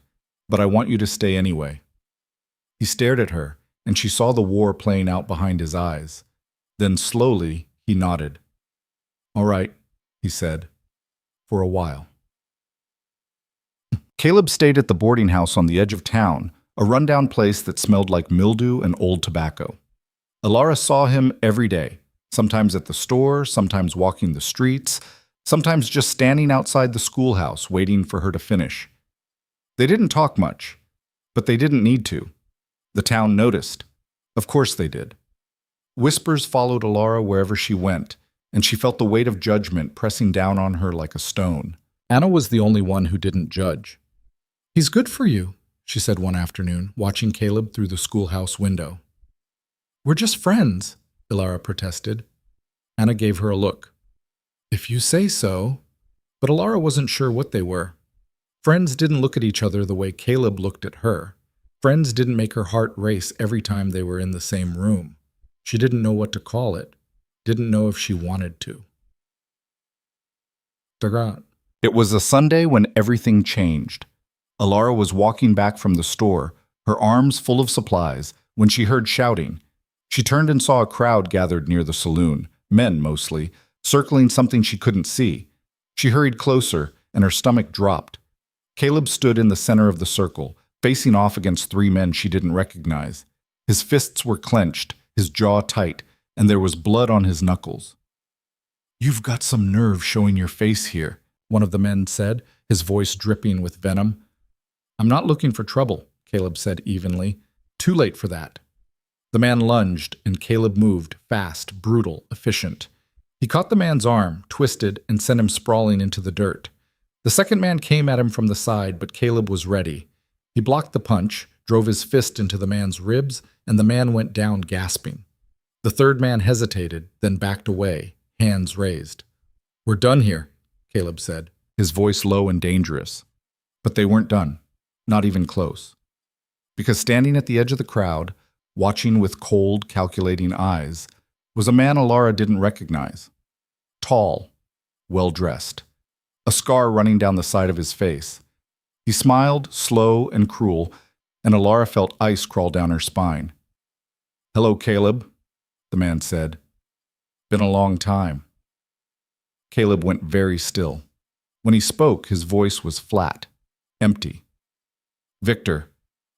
but I want you to stay anyway." He stared at her, and she saw the war playing out behind his eyes. Then slowly, he nodded. "All right," he said, "for a while." Caleb stayed at the boarding house on the edge of town, a rundown place that smelled like mildew and old tobacco. Alara saw him every day, sometimes at the store, sometimes walking the streets, sometimes just standing outside the schoolhouse waiting for her to finish. They didn't talk much, but they didn't need to. The town noticed. Of course they did. Whispers followed Alara wherever she went, and she felt the weight of judgment pressing down on her like a stone. Anna was the only one who didn't judge. "He's good for you," she said one afternoon, watching Caleb through the schoolhouse window. "We're just friends," Alara protested. Anna gave her a look. "If you say so." But Alara wasn't sure what they were. Friends didn't look at each other the way Caleb looked at her. Friends didn't make her heart race every time they were in the same room. She didn't know what to call it, didn't know if she wanted to. It was a Sunday when everything changed. Alara was walking back from the store, her arms full of supplies, when she heard shouting. She turned and saw a crowd gathered near the saloon, men mostly, circling something she couldn't see. She hurried closer, and her stomach dropped. Caleb stood in the center of the circle, facing off against three men she didn't recognize. His fists were clenched, his jaw tight, and there was blood on his knuckles. "You've got some nerve showing your face here," one of the men said, his voice dripping with venom. "I'm not looking for trouble," Caleb said evenly. "Too late for that." The man lunged, and Caleb moved, fast, brutal, efficient. He caught the man's arm, twisted, and sent him sprawling into the dirt. The second man came at him from the side, but Caleb was ready. He blocked the punch, drove his fist into the man's ribs, and the man went down gasping. The third man hesitated, then backed away, hands raised. "We're done here," Caleb said, his voice low and dangerous. But they weren't done, not even close. Because standing at the edge of the crowd, watching with cold, calculating eyes, was a man Alara didn't recognize. Tall, well-dressed, a scar running down the side of his face. He smiled, slow and cruel, and Alara felt ice crawl down her spine. "Hello, Caleb," the man said. "Been a long time." Caleb went very still. When he spoke, his voice was flat, empty. "Victor."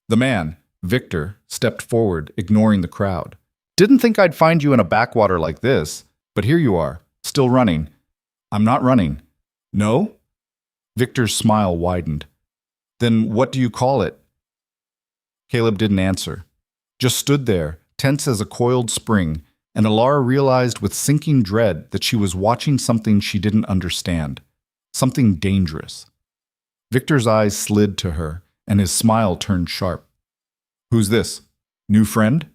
The man, Victor, stepped forward, ignoring the crowd. "Didn't think I'd find you in a backwater like this, but here you are, still running." "I'm not running." "No?" Victor's smile widened. "Then what do you call it?" Caleb didn't answer, just stood there, tense as a coiled spring, and Alara realized with sinking dread that she was watching something she didn't understand, something dangerous. Victor's eyes slid to her, and his smile turned sharp. "Who's this?" New friend?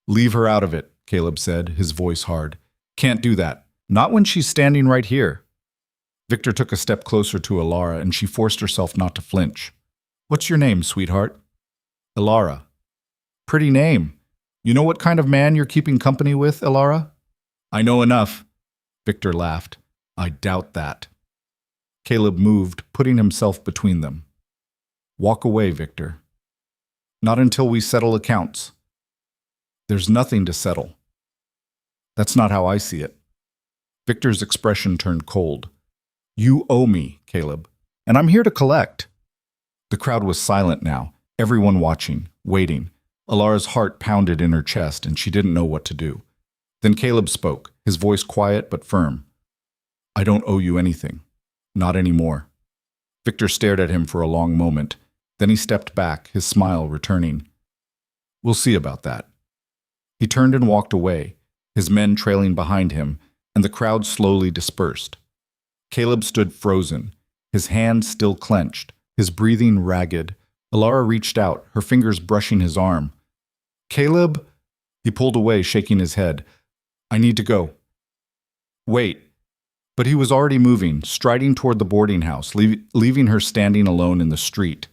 Leave her out of it, Caleb said, his voice hard. Can't do that. Not when she's standing right here. Victor took a step closer to Alara, and she forced herself not to flinch. What's your name, sweetheart? Alara. Pretty name. You know what kind of man you're keeping company with, Alara? I know enough. Victor laughed. I doubt that. Caleb moved, putting himself between them. Walk away, Victor. Not until we settle accounts. There's nothing to settle. That's not how I see it. Victor's expression turned cold. You owe me, Caleb, and I'm here to collect. The crowd was silent now, everyone watching, waiting. Alara's heart pounded in her chest, and she didn't know what to do. Then Caleb spoke, his voice quiet but firm. I don't owe you anything. Not anymore. Victor stared at him for a long moment. Then he stepped back, his smile returning. We'll see about that. He turned and walked away, his men trailing behind him, and the crowd slowly dispersed. Caleb stood frozen, his hands still clenched, his breathing ragged. Alara reached out, her fingers brushing his arm. Caleb? He pulled away, shaking his head. I need to go. Wait. But he was already moving, striding toward the boarding house, leaving her standing alone in the street.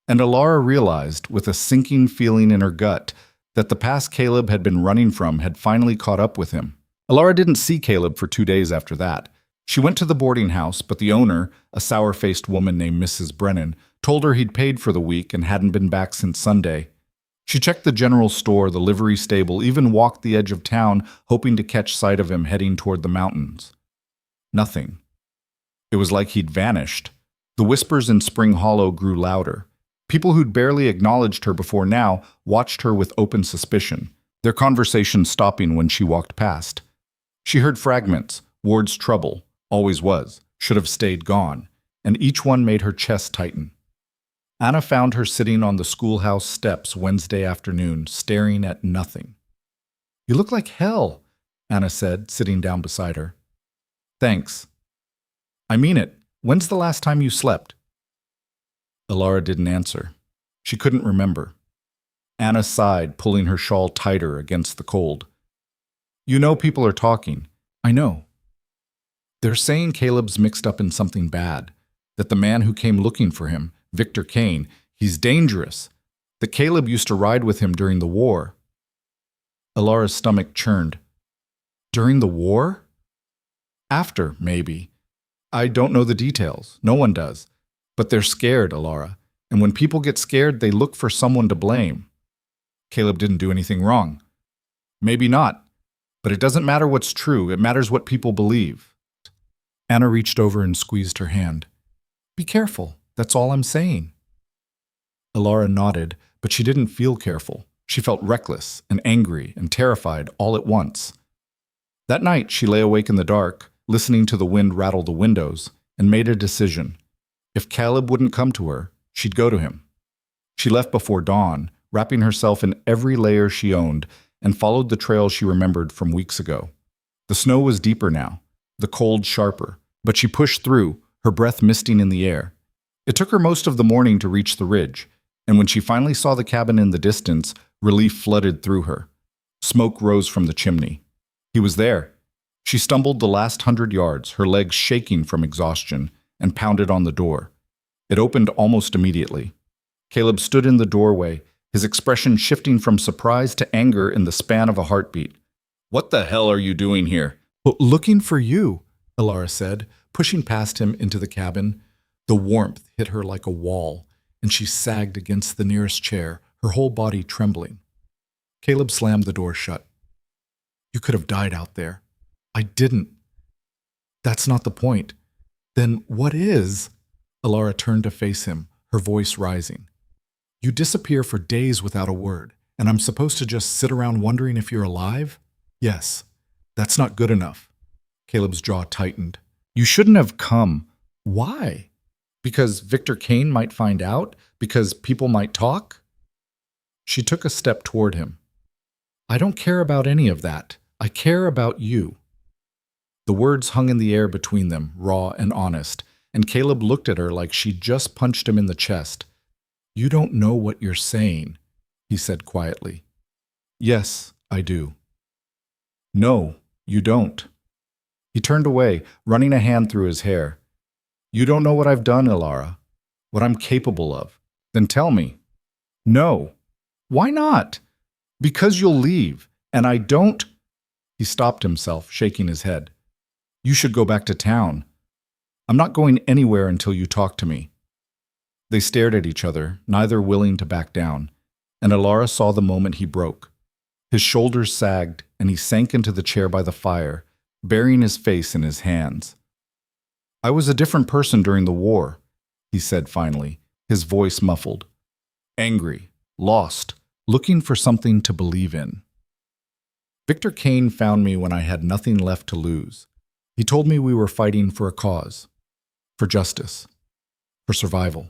And Alara realized, with a sinking feeling in her gut, that the past Caleb had been running from had finally caught up with him. Alara didn't see Caleb for 2 days after that. She went to the boarding house, but the owner, a sour-faced woman named Mrs. Brennan, told her he'd paid for the week and hadn't been back since Sunday. She checked the general store, the livery stable, even walked the edge of town, hoping to catch sight of him heading toward the mountains. Nothing. It was like he'd vanished. The whispers in Spring Hollow grew louder. People who'd barely acknowledged her before now watched her with open suspicion, their conversation stopping when she walked past. She heard fragments, Ward's trouble, always was, should have stayed gone, and each one made her chest tighten. Anna found her sitting on the schoolhouse steps Wednesday afternoon, staring at nothing. You look like hell, Anna said, sitting down beside her. Thanks. I mean it. When's the last time you slept? Alara didn't answer. She couldn't remember. Anna sighed, pulling her shawl tighter against the cold. You know people are talking. I know. They're saying Caleb's mixed up in something bad, that the man who came looking for him, Victor Kane, he's dangerous, that Caleb used to ride with him during the war. Alara's stomach churned. During the war? After, maybe. I don't know the details. No one does. But they're scared, Alara. And when people get scared, they look for someone to blame. Caleb didn't do anything wrong. Maybe not. But it doesn't matter what's true. It matters what people believe. Anna reached over and squeezed her hand. Be careful. That's all I'm saying. Alara nodded, but she didn't feel careful. She felt reckless and angry and terrified all at once. That night, she lay awake in the dark, listening to the wind rattle the windows, and made a decision. If Caleb wouldn't come to her, she'd go to him. She left before dawn, wrapping herself in every layer she owned, and followed the trail she remembered from weeks ago. The snow was deeper now, the cold sharper, but she pushed through, her breath misting in the air. It took her most of the morning to reach the ridge, and when she finally saw the cabin in the distance, relief flooded through her. Smoke rose from the chimney. He was there. She stumbled the last 100 yards, her legs shaking from exhaustion, and pounded on the door. It opened almost immediately. Caleb stood in the doorway, his expression shifting from surprise to anger in the span of a heartbeat. What the hell are you doing here? Looking for you, Alara said, pushing past him into the cabin. The warmth hit her like a wall, and she sagged against the nearest chair, her whole body trembling. Caleb slammed the door shut. You could have died out there. I didn't. That's not the point. Then what is? Alara turned to face him, her voice rising. You disappear for days without a word, and I'm supposed to just sit around wondering if you're alive? Yes. That's not good enough. Caleb's jaw tightened. You shouldn't have come. Why? Because Victor Kane might find out? Because people might talk? She took a step toward him. I don't care about any of that. I care about you. The words hung in the air between them, raw and honest, and Caleb looked at her like she'd just punched him in the chest. You don't know what you're saying, he said quietly. Yes, I do. No, you don't. He turned away, running a hand through his hair. You don't know what I've done, Ilara. What I'm capable of. Then tell me. No. Why not? Because you'll leave, and I don't. He stopped himself, shaking his head. You should go back to town. I'm not going anywhere until you talk to me. They stared at each other, neither willing to back down, and Ilara saw the moment he broke. His shoulders sagged, and he sank into the chair by the fire, burying his face in his hands. I was a different person during the war, he said finally, his voice muffled. Angry, lost, looking for something to believe in. Victor Kane found me when I had nothing left to lose. He told me we were fighting for a cause, for justice, for survival.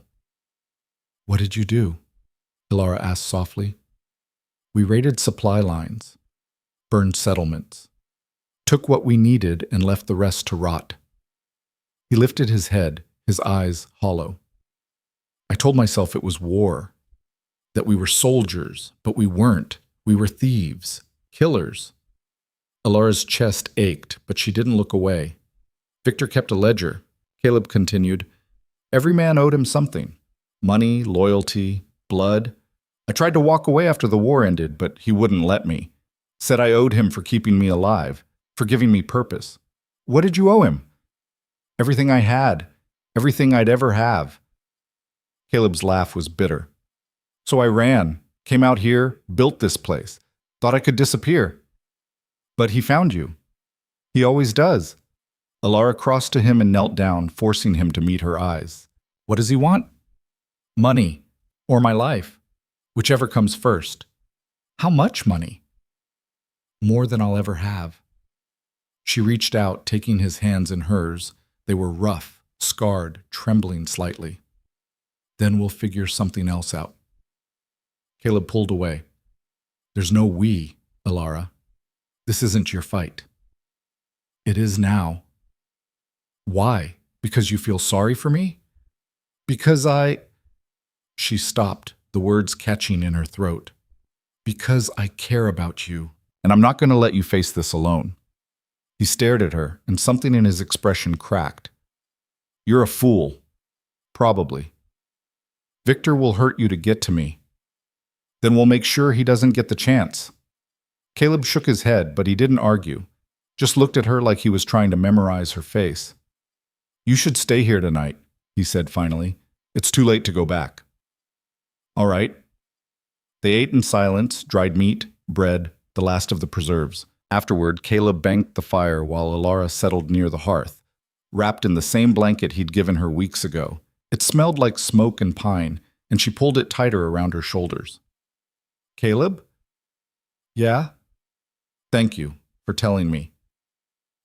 What did you do? Ilara asked softly. We raided supply lines, burned settlements, took what we needed and left the rest to rot. He lifted his head, his eyes hollow. I told myself it was war, that we were soldiers, but we weren't. We were thieves, killers. Ilara's chest ached, but she didn't look away. Victor kept a ledger. Caleb continued. Every man owed him something. Money, loyalty, blood. I tried to walk away after the war ended, but he wouldn't let me. Said I owed him for keeping me alive, for giving me purpose. What did you owe him? Everything I had, everything I'd ever have. Caleb's laugh was bitter. So I ran, came out here, built this place, thought I could disappear. But he found you. He always does. Ilara crossed to him and knelt down, forcing him to meet her eyes. What does he want? Money, or my life, whichever comes first. How much money? More than I'll ever have. She reached out, taking his hands in hers. They were rough, scarred, trembling slightly. Then we'll figure something else out. Caleb pulled away. There's no we, Ilara. This isn't your fight. It is now. Why? Because you feel sorry for me? Because I... She stopped, the words catching in her throat. Because I care about you, and I'm not going to let you face this alone. He stared at her, and something in his expression cracked. You're a fool. Probably. Victor will hurt you to get to me. Then we'll make sure he doesn't get the chance. Caleb shook his head, but he didn't argue, just looked at her like he was trying to memorize her face. You should stay here tonight, he said finally. It's too late to go back. All right. They ate in silence, dried meat, bread, the last of the preserves. Afterward, Caleb banked the fire while Ilara settled near the hearth, wrapped in the same blanket he'd given her weeks ago. It smelled like smoke and pine, and she pulled it tighter around her shoulders. Caleb? Yeah? Thank you for telling me.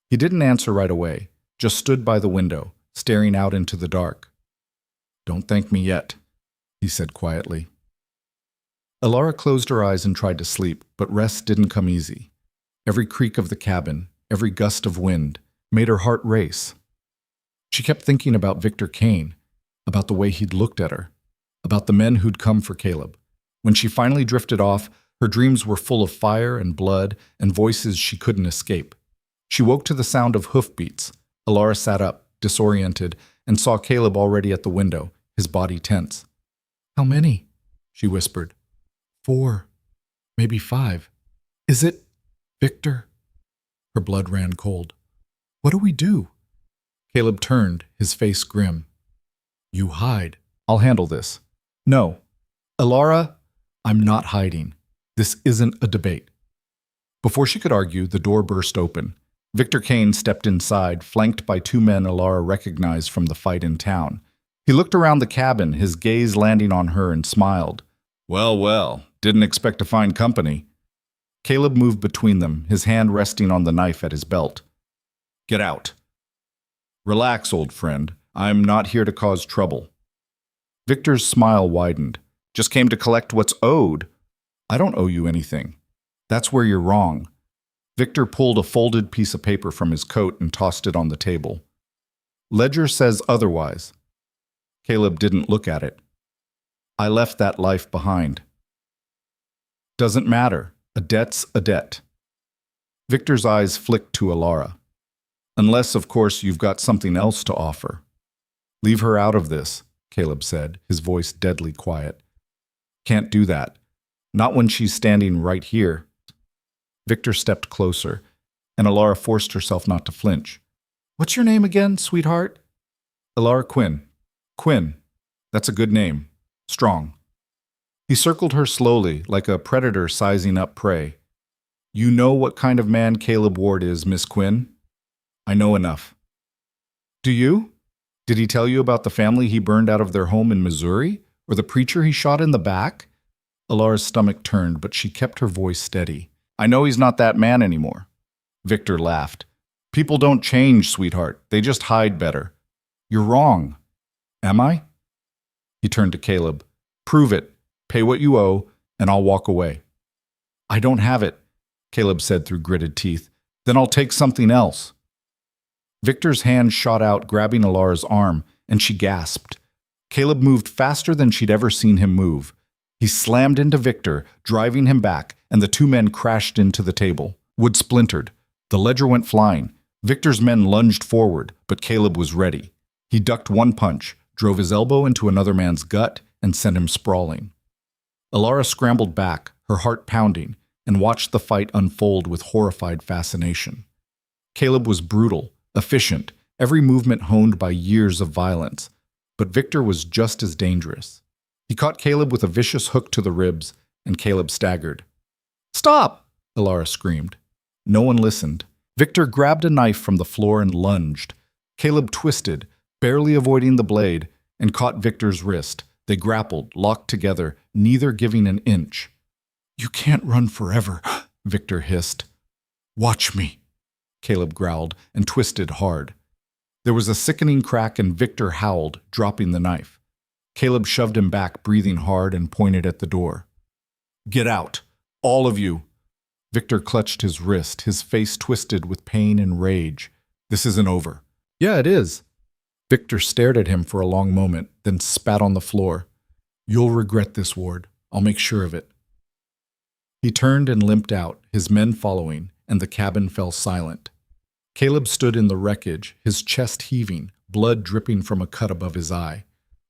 He didn't answer right away, just stood by the window, staring out into the dark. Don't thank me yet, he said quietly. Ilara closed her eyes and tried to sleep, but rest didn't come easy. Every creak of the cabin, every gust of wind, made her heart race. She kept thinking about Victor Kane, about the way he'd looked at her, about the men who'd come for Caleb. When she finally drifted off, her dreams were full of fire and blood and voices she couldn't escape. She woke to the sound of hoofbeats. Ilara sat up, disoriented, and saw Caleb already at the window, his body tense. How many? She whispered. 4, maybe 5. Is it Victor? Her blood ran cold. What do we do? Caleb turned, his face grim. You hide. I'll handle this. No. Ilara, I'm not hiding. This isn't a debate. Before she could argue, the door burst open. Victor Kane stepped inside, flanked by 2 men Ilara recognized from the fight in town. He looked around the cabin, his gaze landing on her, and smiled. Well, well, didn't expect to find company. Caleb moved between them, his hand resting on the knife at his belt. Get out. Relax, old friend. I'm not here to cause trouble. Victor's smile widened. Just came to collect what's owed. I don't owe you anything. That's where you're wrong. Victor pulled a folded piece of paper from his coat and tossed it on the table. Ledger says otherwise. Caleb didn't look at it. I left that life behind. Doesn't matter. A debt's a debt. Victor's eyes flicked to Alara. Unless, of course, you've got something else to offer. Leave her out of this, Caleb said, his voice deadly quiet. Can't do that. Not when she's standing right here. Victor stepped closer, and Alara forced herself not to flinch. What's your name again, sweetheart? Alara Quinn. Quinn. That's a good name. Strong. He circled her slowly, like a predator sizing up prey. You know what kind of man Caleb Ward is, Miss Quinn? I know enough. Do you? Did he tell you about the family he burned out of their home in Missouri? Or the preacher he shot in the back? Alara's stomach turned, but she kept her voice steady. I know he's not that man anymore. Victor laughed. People don't change, sweetheart. They just hide better. You're wrong. Am I? He turned to Caleb. Prove it. Pay what you owe, and I'll walk away. I don't have it, Caleb said through gritted teeth. Then I'll take something else. Victor's hand shot out, grabbing Alara's arm, and she gasped. Caleb moved faster than she'd ever seen him move. He slammed into Victor, driving him back, and the two men crashed into the table. Wood splintered. The ledger went flying. Victor's men lunged forward, but Caleb was ready. He ducked one punch, drove his elbow into another man's gut, and sent him sprawling. Alara scrambled back, her heart pounding, and watched the fight unfold with horrified fascination. Caleb was brutal, efficient, every movement honed by years of violence, but Victor was just as dangerous. He caught Caleb with a vicious hook to the ribs, and Caleb staggered. Stop! Alara screamed. No one listened. Victor grabbed a knife from the floor and lunged. Caleb twisted, barely avoiding the blade, and caught Victor's wrist. They grappled, locked together, neither giving an inch. You can't run forever, Victor hissed. Watch me, Caleb growled and twisted hard. There was a sickening crack and Victor howled, dropping the knife. Caleb shoved him back, breathing hard, and pointed at the door. Get out, all of you. Victor clutched his wrist, his face twisted with pain and rage. This isn't over. Yeah, it is. Victor stared at him for a long moment, then spat on the floor. You'll regret this, Ward. I'll make sure of it. He turned and limped out, his men following, and the cabin fell silent. Caleb stood in the wreckage, his chest heaving, blood dripping from a cut above his eye.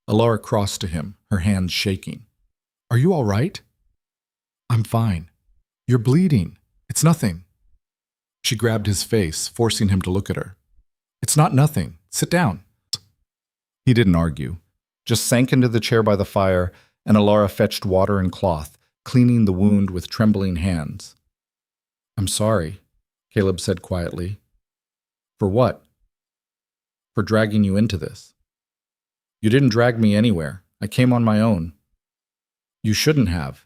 Alara crossed to him, her hands shaking. Are you all right? I'm fine. You're bleeding. It's nothing. She grabbed his face, forcing him to look at her. It's not nothing. Sit down. He didn't argue, just sank into the chair by the fire, and Alara fetched water and cloth, cleaning the wound with trembling hands. I'm sorry, Caleb said quietly. For what? For dragging you into this. You didn't drag me anywhere. I came on my own. You shouldn't have.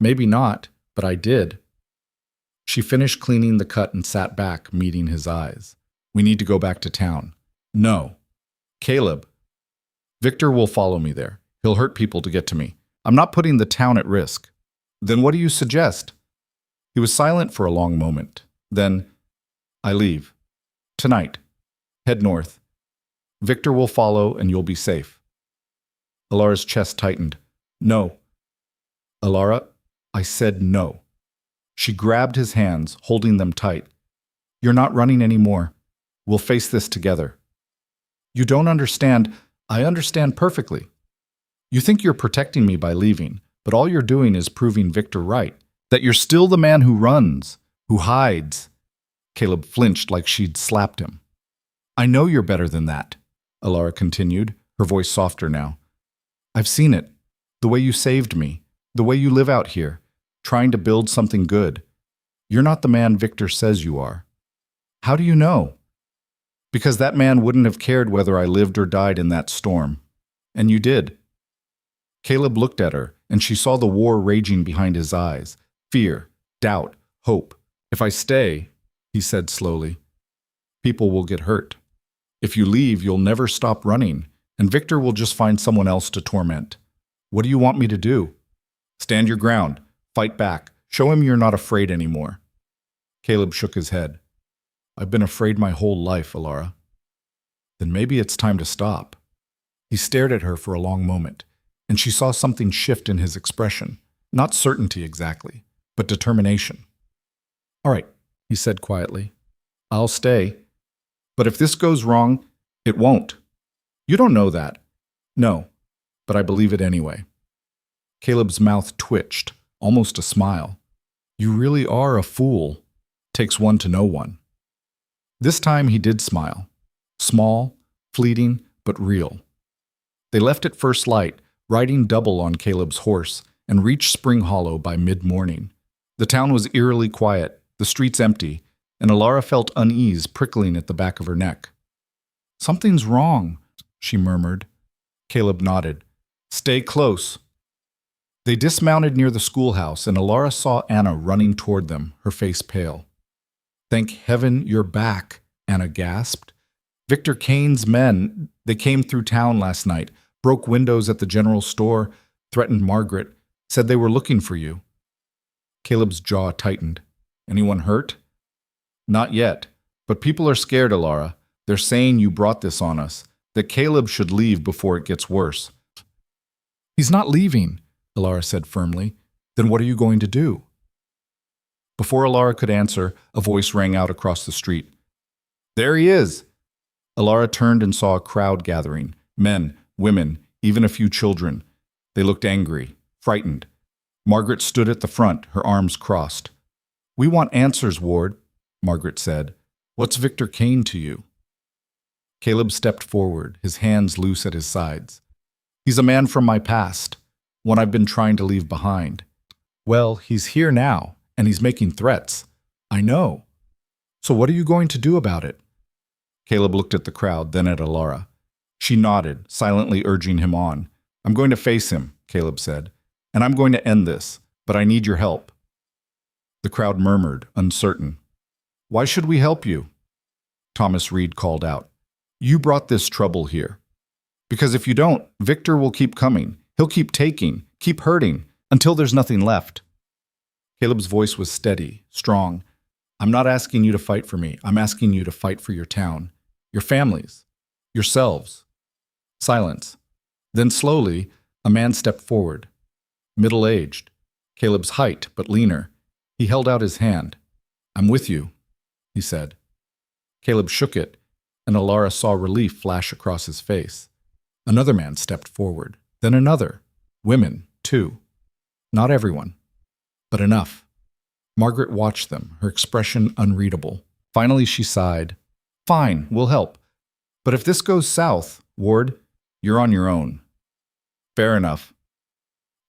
Maybe not, but I did. She finished cleaning the cut and sat back, meeting his eyes. We need to go back to town. No. Caleb. Victor will follow me there. He'll hurt people to get to me. I'm not putting the town at risk. Then what do you suggest? He was silent for a long moment. Then, I leave. Tonight. Head north. Victor will follow and you'll be safe. Alara's chest tightened. No. Alara, I said no. She grabbed his hands, holding them tight. You're not running anymore. We'll face this together. You don't understand. I understand perfectly. You think you're protecting me by leaving, but all you're doing is proving Victor right, that you're still the man who runs, who hides. Caleb flinched like she'd slapped him. I know you're better than that, Alara continued, her voice softer now. I've seen it, the way you saved me, the way you live out here, trying to build something good. You're not the man Victor says you are. How do you know? Because that man wouldn't have cared whether I lived or died in that storm. And you did. Caleb looked at her, and she saw the war raging behind his eyes. Fear, doubt, hope. If I stay, he said slowly, people will get hurt. If you leave, you'll never stop running, and Victor will just find someone else to torment. What do you want me to do? Stand your ground. Fight back. Show him you're not afraid anymore. Caleb shook his head. I've been afraid my whole life, Alara. Then maybe it's time to stop. He stared at her for a long moment, and she saw something shift in his expression. Not certainty exactly, but determination. "All right," he said quietly. "I'll stay. But if this goes wrong, it won't. You don't know that." "No, but I believe it anyway." Caleb's mouth twitched, almost a smile. "You really are a fool. Takes one to know one." This time he did smile. Small, fleeting, but real. They left at first light, riding double on Caleb's horse, and reached Spring Hollow by mid-morning. The town was eerily quiet, the streets empty, and Alara felt unease prickling at the back of her neck. "Something's wrong," she murmured. Caleb nodded. "Stay close." They dismounted near the schoolhouse, and Alara saw Anna running toward them, her face pale. "Thank heaven you're back," Anna gasped. "Victor Kane's men, they came through town last night, broke windows at the general store, threatened Margaret, said they were looking for you." Caleb's jaw tightened. "Anyone hurt?" "Not yet, but people are scared, Alara. They're saying you brought this on us, that Caleb should leave before it gets worse." "He's not leaving," Alara said firmly. "Then what are you going to do?" Before Alara could answer, a voice rang out across the street. "There he is!" Alara turned and saw a crowd gathering, men, women, even a few children. They looked angry, frightened. Margaret stood at the front, her arms crossed. "We want answers, Ward," Margaret said. "What's Victor Kane to you?" Caleb stepped forward, his hands loose at his sides. "He's a man from my past, one I've been trying to leave behind. Well, he's here now, and he's making threats. I know. So what are you going to do about it?" Caleb looked at the crowd, then at Alara. She nodded, silently urging him on. "I'm going to face him," Caleb said, "and I'm going to end this, but I need your help." The crowd murmured, uncertain. "Why should we help you?" Thomas Reed called out. "You brought this trouble here. Because if you don't, Victor will keep coming. He'll keep taking, keep hurting, until there's nothing left." Caleb's voice was steady, strong. "I'm not asking you to fight for me. I'm asking you to fight for your town, your families, yourselves." Silence. Then slowly, a man stepped forward. Middle-aged. Caleb's height, but leaner. He held out his hand. "I'm with you," he said. Caleb shook it, and Alara saw relief flash across his face. Another man stepped forward, then another. Women, too. Not everyone, but enough. Margaret watched them, her expression unreadable. Finally she sighed. "Fine, we'll help. But if this goes south, Ward, you're on your own." "Fair enough."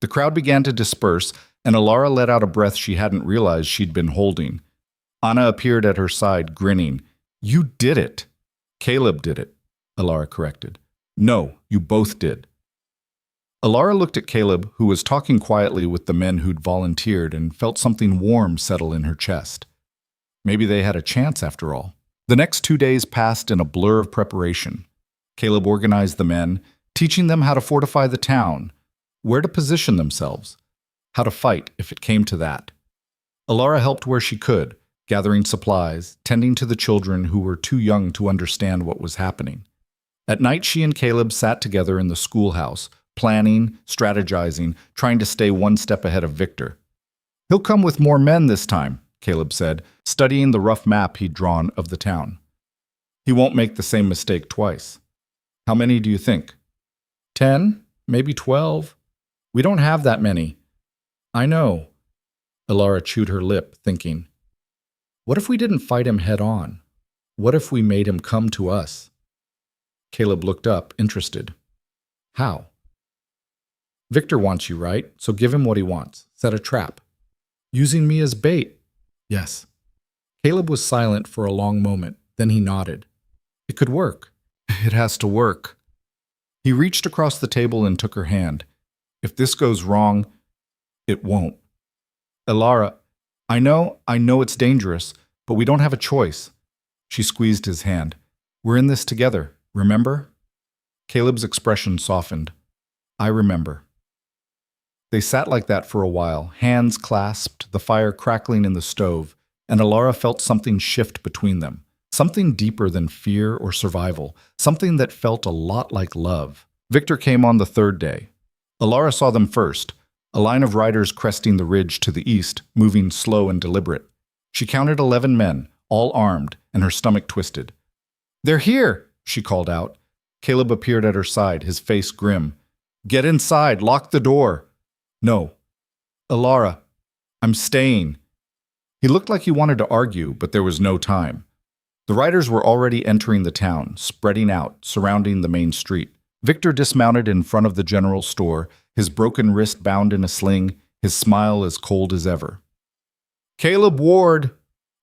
The crowd began to disperse, and Alara let out a breath she hadn't realized she'd been holding. Anna appeared at her side, grinning. "You did it." "Caleb did it," Alara corrected. "No, you both did." Alara looked at Caleb, who was talking quietly with the men who'd volunteered, and felt something warm settle in her chest. Maybe they had a chance after all. The next 2 days passed in a blur of preparation. Caleb organized the men, teaching them how to fortify the town, where to position themselves, how to fight if it came to that. Alara helped where she could, gathering supplies, tending to the children who were too young to understand what was happening. At night she and Caleb sat together in the schoolhouse, planning, strategizing, trying to stay one step ahead of Victor. "He'll come with more men this time," Caleb said, studying the rough map he'd drawn of the town. "He won't make the same mistake twice." "How many do you think?" 10, maybe 12. We don't have that many." "I know." Alara chewed her lip, thinking. What if we didn't fight him head on? What if we made him come to us? Caleb looked up, interested. How? "Victor wants you, right? So give him what he wants. Set a trap." "Using me as bait?" "Yes." Caleb was silent for a long moment. Then he nodded. "It could work." "It has to work." He reached across the table and took her hand. "If this goes wrong, it won't." "Alara, I know it's dangerous, but we don't have a choice." She squeezed his hand. "We're in this together, remember?" Caleb's expression softened. "I remember." They sat like that for a while, hands clasped, the fire crackling in the stove, and Alara felt something shift between them, something deeper than fear or survival, something that felt a lot like love. Victor came on the third day. Alara saw them first, A line of riders cresting the ridge to the east, moving slow and deliberate. She counted 11 men, all armed, and her stomach twisted. "They're here!" she called out. Caleb appeared at her side, his face grim. "Get inside! Lock the door!" "No." "Alara, I'm staying." He looked like he wanted to argue, but there was no time. The riders were already entering the town, spreading out, surrounding the main street. Victor dismounted in front of the general store, his broken wrist bound in a sling, his smile as cold as ever. "Caleb Ward,"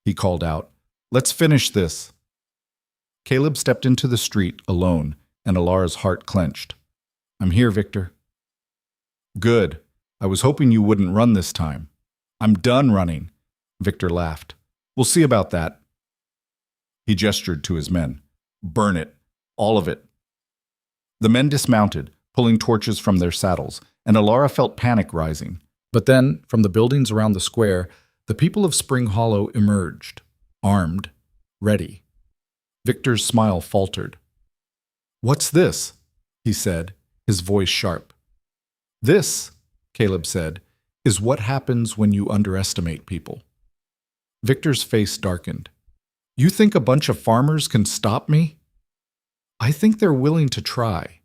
he called out. "Let's finish this." Caleb stepped into the street, alone, and Alara's heart clenched. "I'm here, Victor." "Good. I was hoping you wouldn't run this time." "I'm done running." Victor laughed. "We'll see about that." He gestured to his men. "Burn it. All of it." The men dismounted, pulling torches from their saddles, and Alara felt panic rising. But then, from the buildings around the square, the people of Spring Hollow emerged, armed, ready. Victor's smile faltered. "What's this?" he said, his voice sharp. "This," Caleb said, "is what happens when you underestimate people." Victor's face darkened. "You think a bunch of farmers can stop me?" "I think they're willing to try."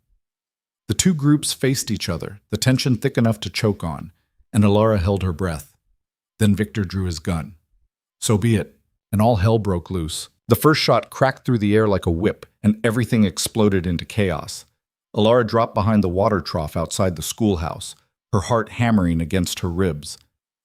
The two groups faced each other, the tension thick enough to choke on, and Alara held her breath. Then Victor drew his gun. So be it, and all hell broke loose. The first shot cracked through the air like a whip, and everything exploded into chaos. Alara dropped behind the water trough outside the schoolhouse, her heart hammering against her ribs.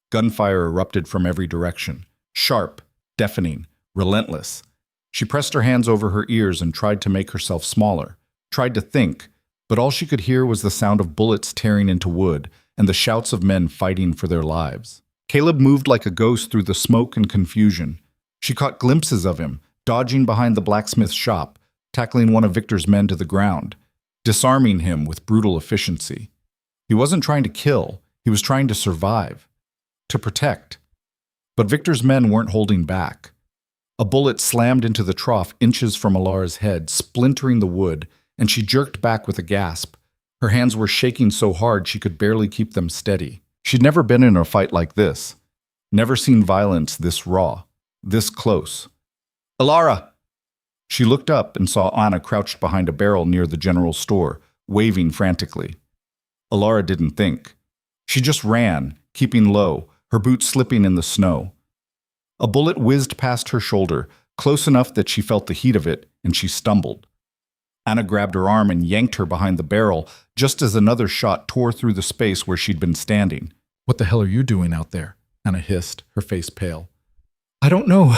Gunfire erupted from every direction, sharp, deafening, relentless. She pressed her hands over her ears and tried to make herself smaller, tried to think, but all she could hear was the sound of bullets tearing into wood and the shouts of men fighting for their lives. Caleb moved like a ghost through the smoke and confusion. She caught glimpses of him, dodging behind the blacksmith's shop, tackling one of Victor's men to the ground, disarming him with brutal efficiency. He wasn't trying to kill, he was trying to survive, to protect. But Victor's men weren't holding back. A bullet slammed into the trough inches from Alara's head, splintering the wood, and she jerked back with a gasp. Her hands were shaking so hard she could barely keep them steady. She'd never been in a fight like this. Never seen violence this raw, this close. "Alara!" She looked up and saw Anna crouched behind a barrel near the general store, waving frantically. Alara didn't think. She just ran, keeping low, her boots slipping in the snow. A bullet whizzed past her shoulder, close enough that she felt the heat of it, and she stumbled. Anna grabbed her arm and yanked her behind the barrel, just as another shot tore through the space where she'd been standing. "What the hell are you doing out there?" Anna hissed, her face pale. "I don't know,"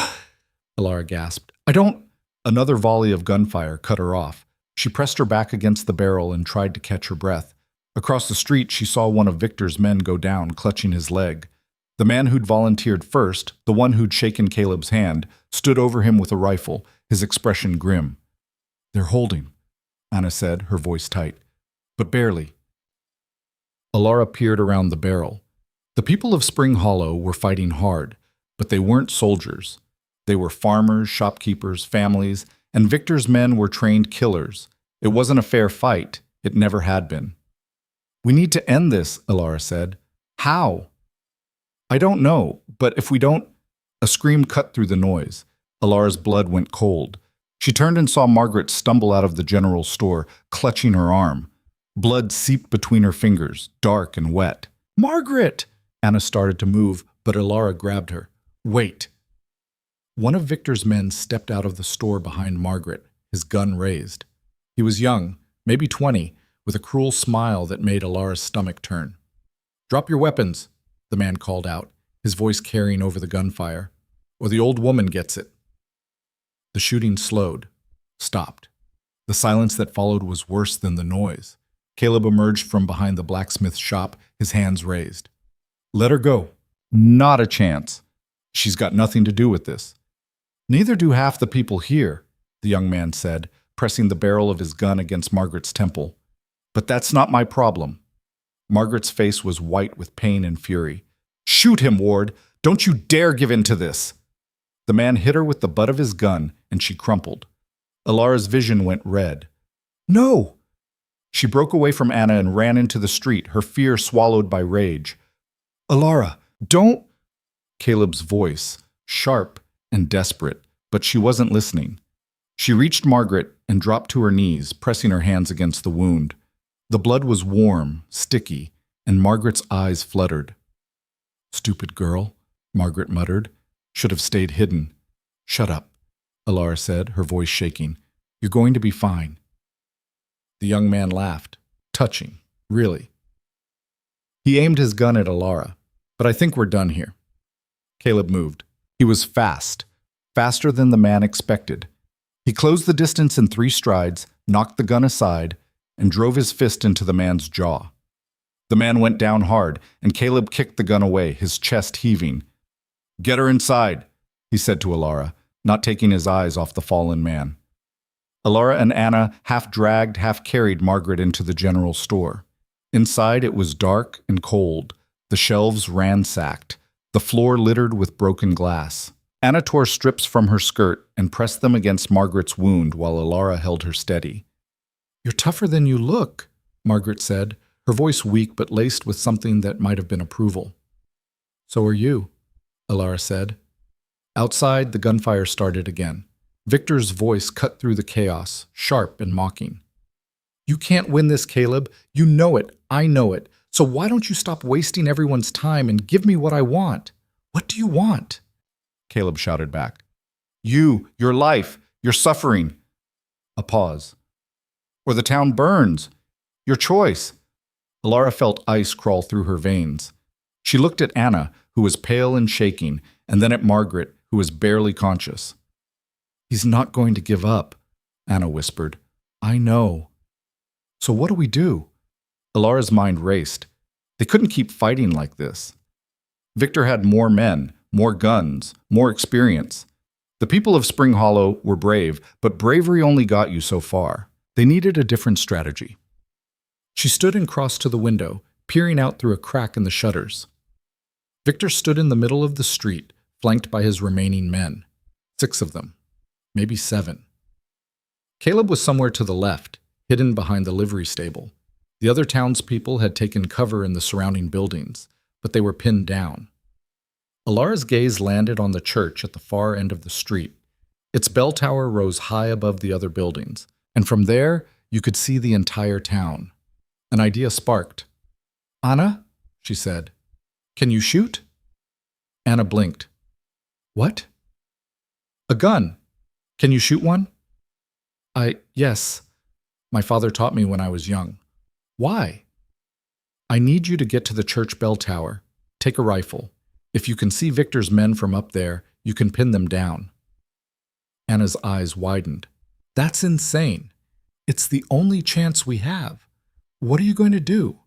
Alara gasped. "I don't—" Another volley of gunfire cut her off. She pressed her back against the barrel and tried to catch her breath. Across the street, she saw one of Victor's men go down, clutching his leg. The man who'd volunteered first, the one who'd shaken Caleb's hand, stood over him with a rifle, his expression grim. "They're holding," Anna said, her voice tight. "But barely." Alara peered around the barrel. The people of Spring Hollow were fighting hard, but they weren't soldiers. They were farmers, shopkeepers, families, and Victor's men were trained killers. It wasn't a fair fight. It never had been. "We need to end this," Alara said. "How?" "I don't know, but if we don't—" A scream cut through the noise. Alara's blood went cold. She turned and saw Margaret stumble out of the general store, clutching her arm. Blood seeped between her fingers, dark and wet. "Margaret!" Anna started to move, but Alara grabbed her. "Wait." One of Victor's men stepped out of the store behind Margaret, his gun raised. He was young, maybe 20, with a cruel smile that made Alara's stomach turn. "Drop your weapons," the man called out, his voice carrying over the gunfire, "or the old woman gets it." The shooting slowed, stopped. The silence that followed was worse than the noise. Caleb emerged from behind the blacksmith's shop, his hands raised. "Let her go." "Not a chance. She's got nothing to do with this." "Neither do half the people here," the young man said, pressing the barrel of his gun against Margaret's temple. "But that's not my problem." Margaret's face was white with pain and fury. "Shoot him, Ward! Don't you dare give in to this!" The man hit her with the butt of his gun, and she crumpled. Alara's vision went red. "No!" She broke away from Anna and ran into the street, her fear swallowed by rage. "Alara, don't—" Caleb's voice, sharp and desperate, but she wasn't listening. She reached Margaret and dropped to her knees, pressing her hands against the wound. The blood was warm, sticky, and Margaret's eyes fluttered. "Stupid girl," Margaret muttered. "Should have stayed hidden." "Shut up," Alara said, her voice shaking. "You're going to be fine." The young man laughed. Touching, really. He aimed his gun at Alara. "But I think we're done here." Caleb moved. He was fast, faster than the man expected. He closed the distance in 3 strides, knocked the gun aside, and drove his fist into the man's jaw. The man went down hard, and Caleb kicked the gun away, his chest heaving. "Get her inside," he said to Alara, not taking his eyes off the fallen man. Alara and Anna half dragged, half carried Margaret into the general store. Inside it was dark and cold, the shelves ransacked, the floor littered with broken glass. Anna tore strips from her skirt and pressed them against Margaret's wound while Alara held her steady. "You're tougher than you look," Margaret said, her voice weak but laced with something that might have been approval. "So are you," Alara said. Outside, the gunfire started again. Victor's voice cut through the chaos, sharp and mocking. "You can't win this, Caleb. You know it. I know it. So why don't you stop wasting everyone's time and give me what I want? What do you want?" Caleb shouted back. "You, your life, your suffering." A pause. "Or the town burns. Your choice." Alara felt ice crawl through her veins. She looked at Anna, who was pale and shaking, and then at Margaret, who was barely conscious. "He's not going to give up," Anna whispered. "I know." "So what do we do?" Alara's mind raced. They couldn't keep fighting like this. Victor had more men, more guns, more experience. The people of Spring Hollow were brave, but bravery only got you so far. They needed a different strategy. She stood and crossed to the window, peering out through a crack in the shutters. Victor stood in the middle of the street, flanked by his remaining men. 6 of them. Maybe 7. Caleb was somewhere to the left, hidden behind the livery stable. The other townspeople had taken cover in the surrounding buildings, but they were pinned down. Alara's gaze landed on the church at the far end of the street. Its bell tower rose high above the other buildings, and from there you could see the entire town. An idea sparked. "Anna," she said, "can you shoot?" Anna blinked. "What?" "A gun. Can you shoot one?" Yes. My father taught me when I was young." "Why?" "I need you to get to the church bell tower. Take a rifle. If you can see Victor's men from up there, you can pin them down." Anna's eyes widened. "That's insane. It's the only chance we have. What are you going to do?"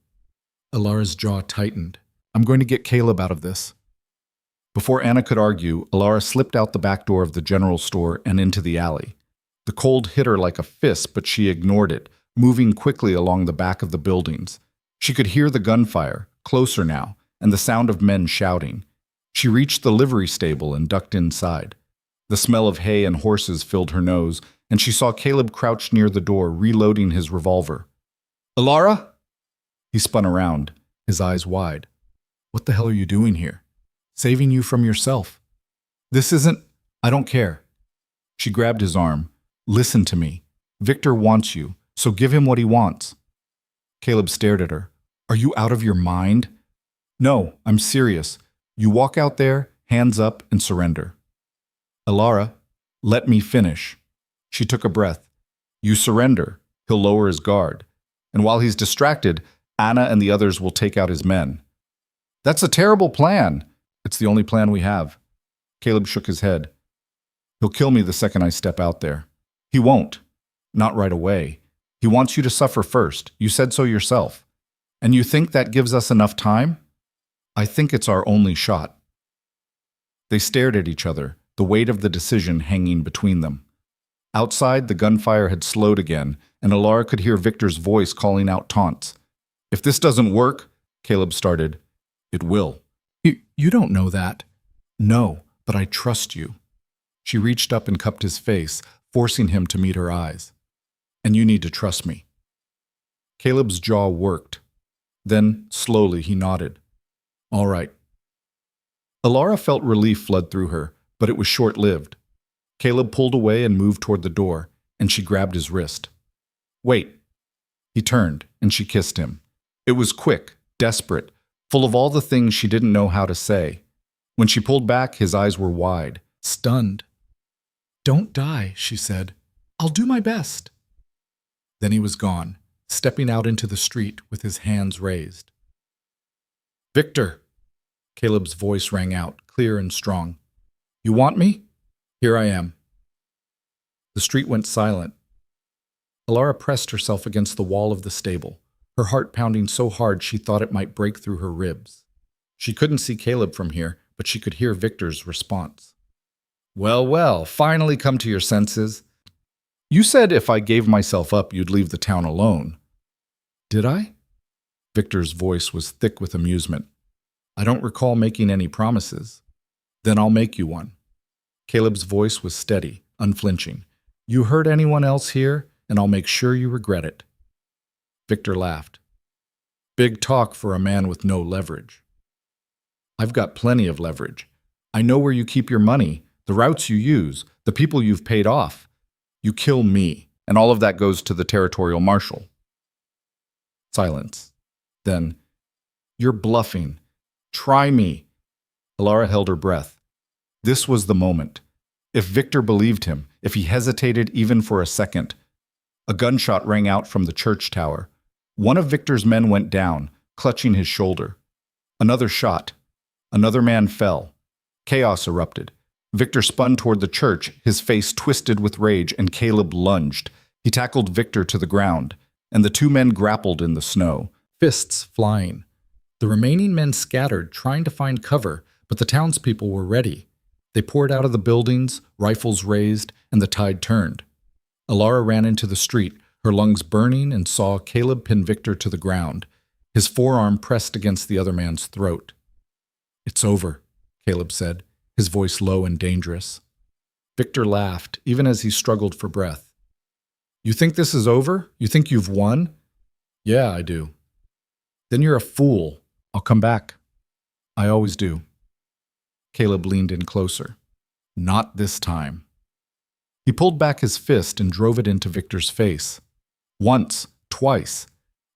Alara's jaw tightened. "I'm going to get Caleb out of this." Before Anna could argue, Alara slipped out the back door of the general store and into the alley. The cold hit her like a fist, but she ignored it, moving quickly along the back of the buildings. She could hear the gunfire, closer now, and the sound of men shouting. She reached the livery stable and ducked inside. The smell of hay and horses filled her nose, and she saw Caleb crouched near the door, reloading his revolver. "Alara?" He spun around, his eyes wide. "What the hell are you doing here? Saving you from yourself. This isn't— I don't care." She grabbed his arm. "Listen to me. Victor wants you, so give him what he wants." Caleb stared at her. "Are you out of your mind?" "No, I'm serious. You walk out there, hands up, and surrender." "Alara, let me finish." She took a breath. "You surrender, he'll lower his guard. And while he's distracted, Anna and the others will take out his men." "That's a terrible plan." "It's the only plan we have." Caleb shook his head. "He'll kill me the second I step out there." "He won't. Not right away. He wants you to suffer first. You said so yourself. And you think that gives us enough time?" "I think it's our only shot." They stared at each other, the weight of the decision hanging between them. Outside, the gunfire had slowed again, and Alara could hear Victor's voice calling out taunts. "If this doesn't work," Caleb started. "It will." You don't know that." "No, but I trust you." She reached up and cupped his face, forcing him to meet her eyes. "And you need to trust me." Caleb's jaw worked. Then, slowly, he nodded. All right. Alara felt relief flood through her, but it was short-lived. Caleb pulled away and moved toward the door, and she grabbed his wrist. Wait. He turned, and she kissed him. It was quick, desperate, full of all the things she didn't know how to say. When she pulled back, his eyes were wide, stunned. Don't die, she said. I'll do my best. Then he was gone, stepping out into the street with his hands raised. Victor! Caleb's voice rang out, clear and strong. You want me? Here I am. The street went silent. Alara pressed herself against the wall of the stable, her heart pounding so hard she thought it might break through her ribs. She couldn't see Caleb from here, but she could hear Victor's response. Well, well, finally come to your senses. You said if I gave myself up, you'd leave the town alone. Did I? Victor's voice was thick with amusement. I don't recall making any promises. Then I'll make you one. Caleb's voice was steady, unflinching. You hurt anyone else here, and I'll make sure you regret it. Victor laughed. Big talk for a man with no leverage. I've got plenty of leverage. I know where you keep your money, the routes you use, the people you've paid off. You kill me, and all of that goes to the territorial marshal. Silence. Then, you're bluffing. Try me. Alara held her breath. This was the moment. If Victor believed him, if he hesitated even for a second. A gunshot rang out from the church tower. One of Victor's men went down, clutching his shoulder. Another shot. Another man fell. Chaos erupted. Victor spun toward the church, his face twisted with rage, and Caleb lunged. He tackled Victor to the ground, and the two men grappled in the snow, fists flying. The remaining men scattered, trying to find cover, but the townspeople were ready. They poured out of the buildings, rifles raised, and the tide turned. Alara ran into the street, her lungs burning, and saw Caleb pin Victor to the ground, his forearm pressed against the other man's throat. It's over, Caleb said, his voice low and dangerous. Victor laughed, even as he struggled for breath. You think this is over? You think you've won? Yeah, I do. Then you're a fool. I'll come back. I always do. Caleb leaned in closer. Not this time. He pulled back his fist and drove it into Victor's face. Once, twice.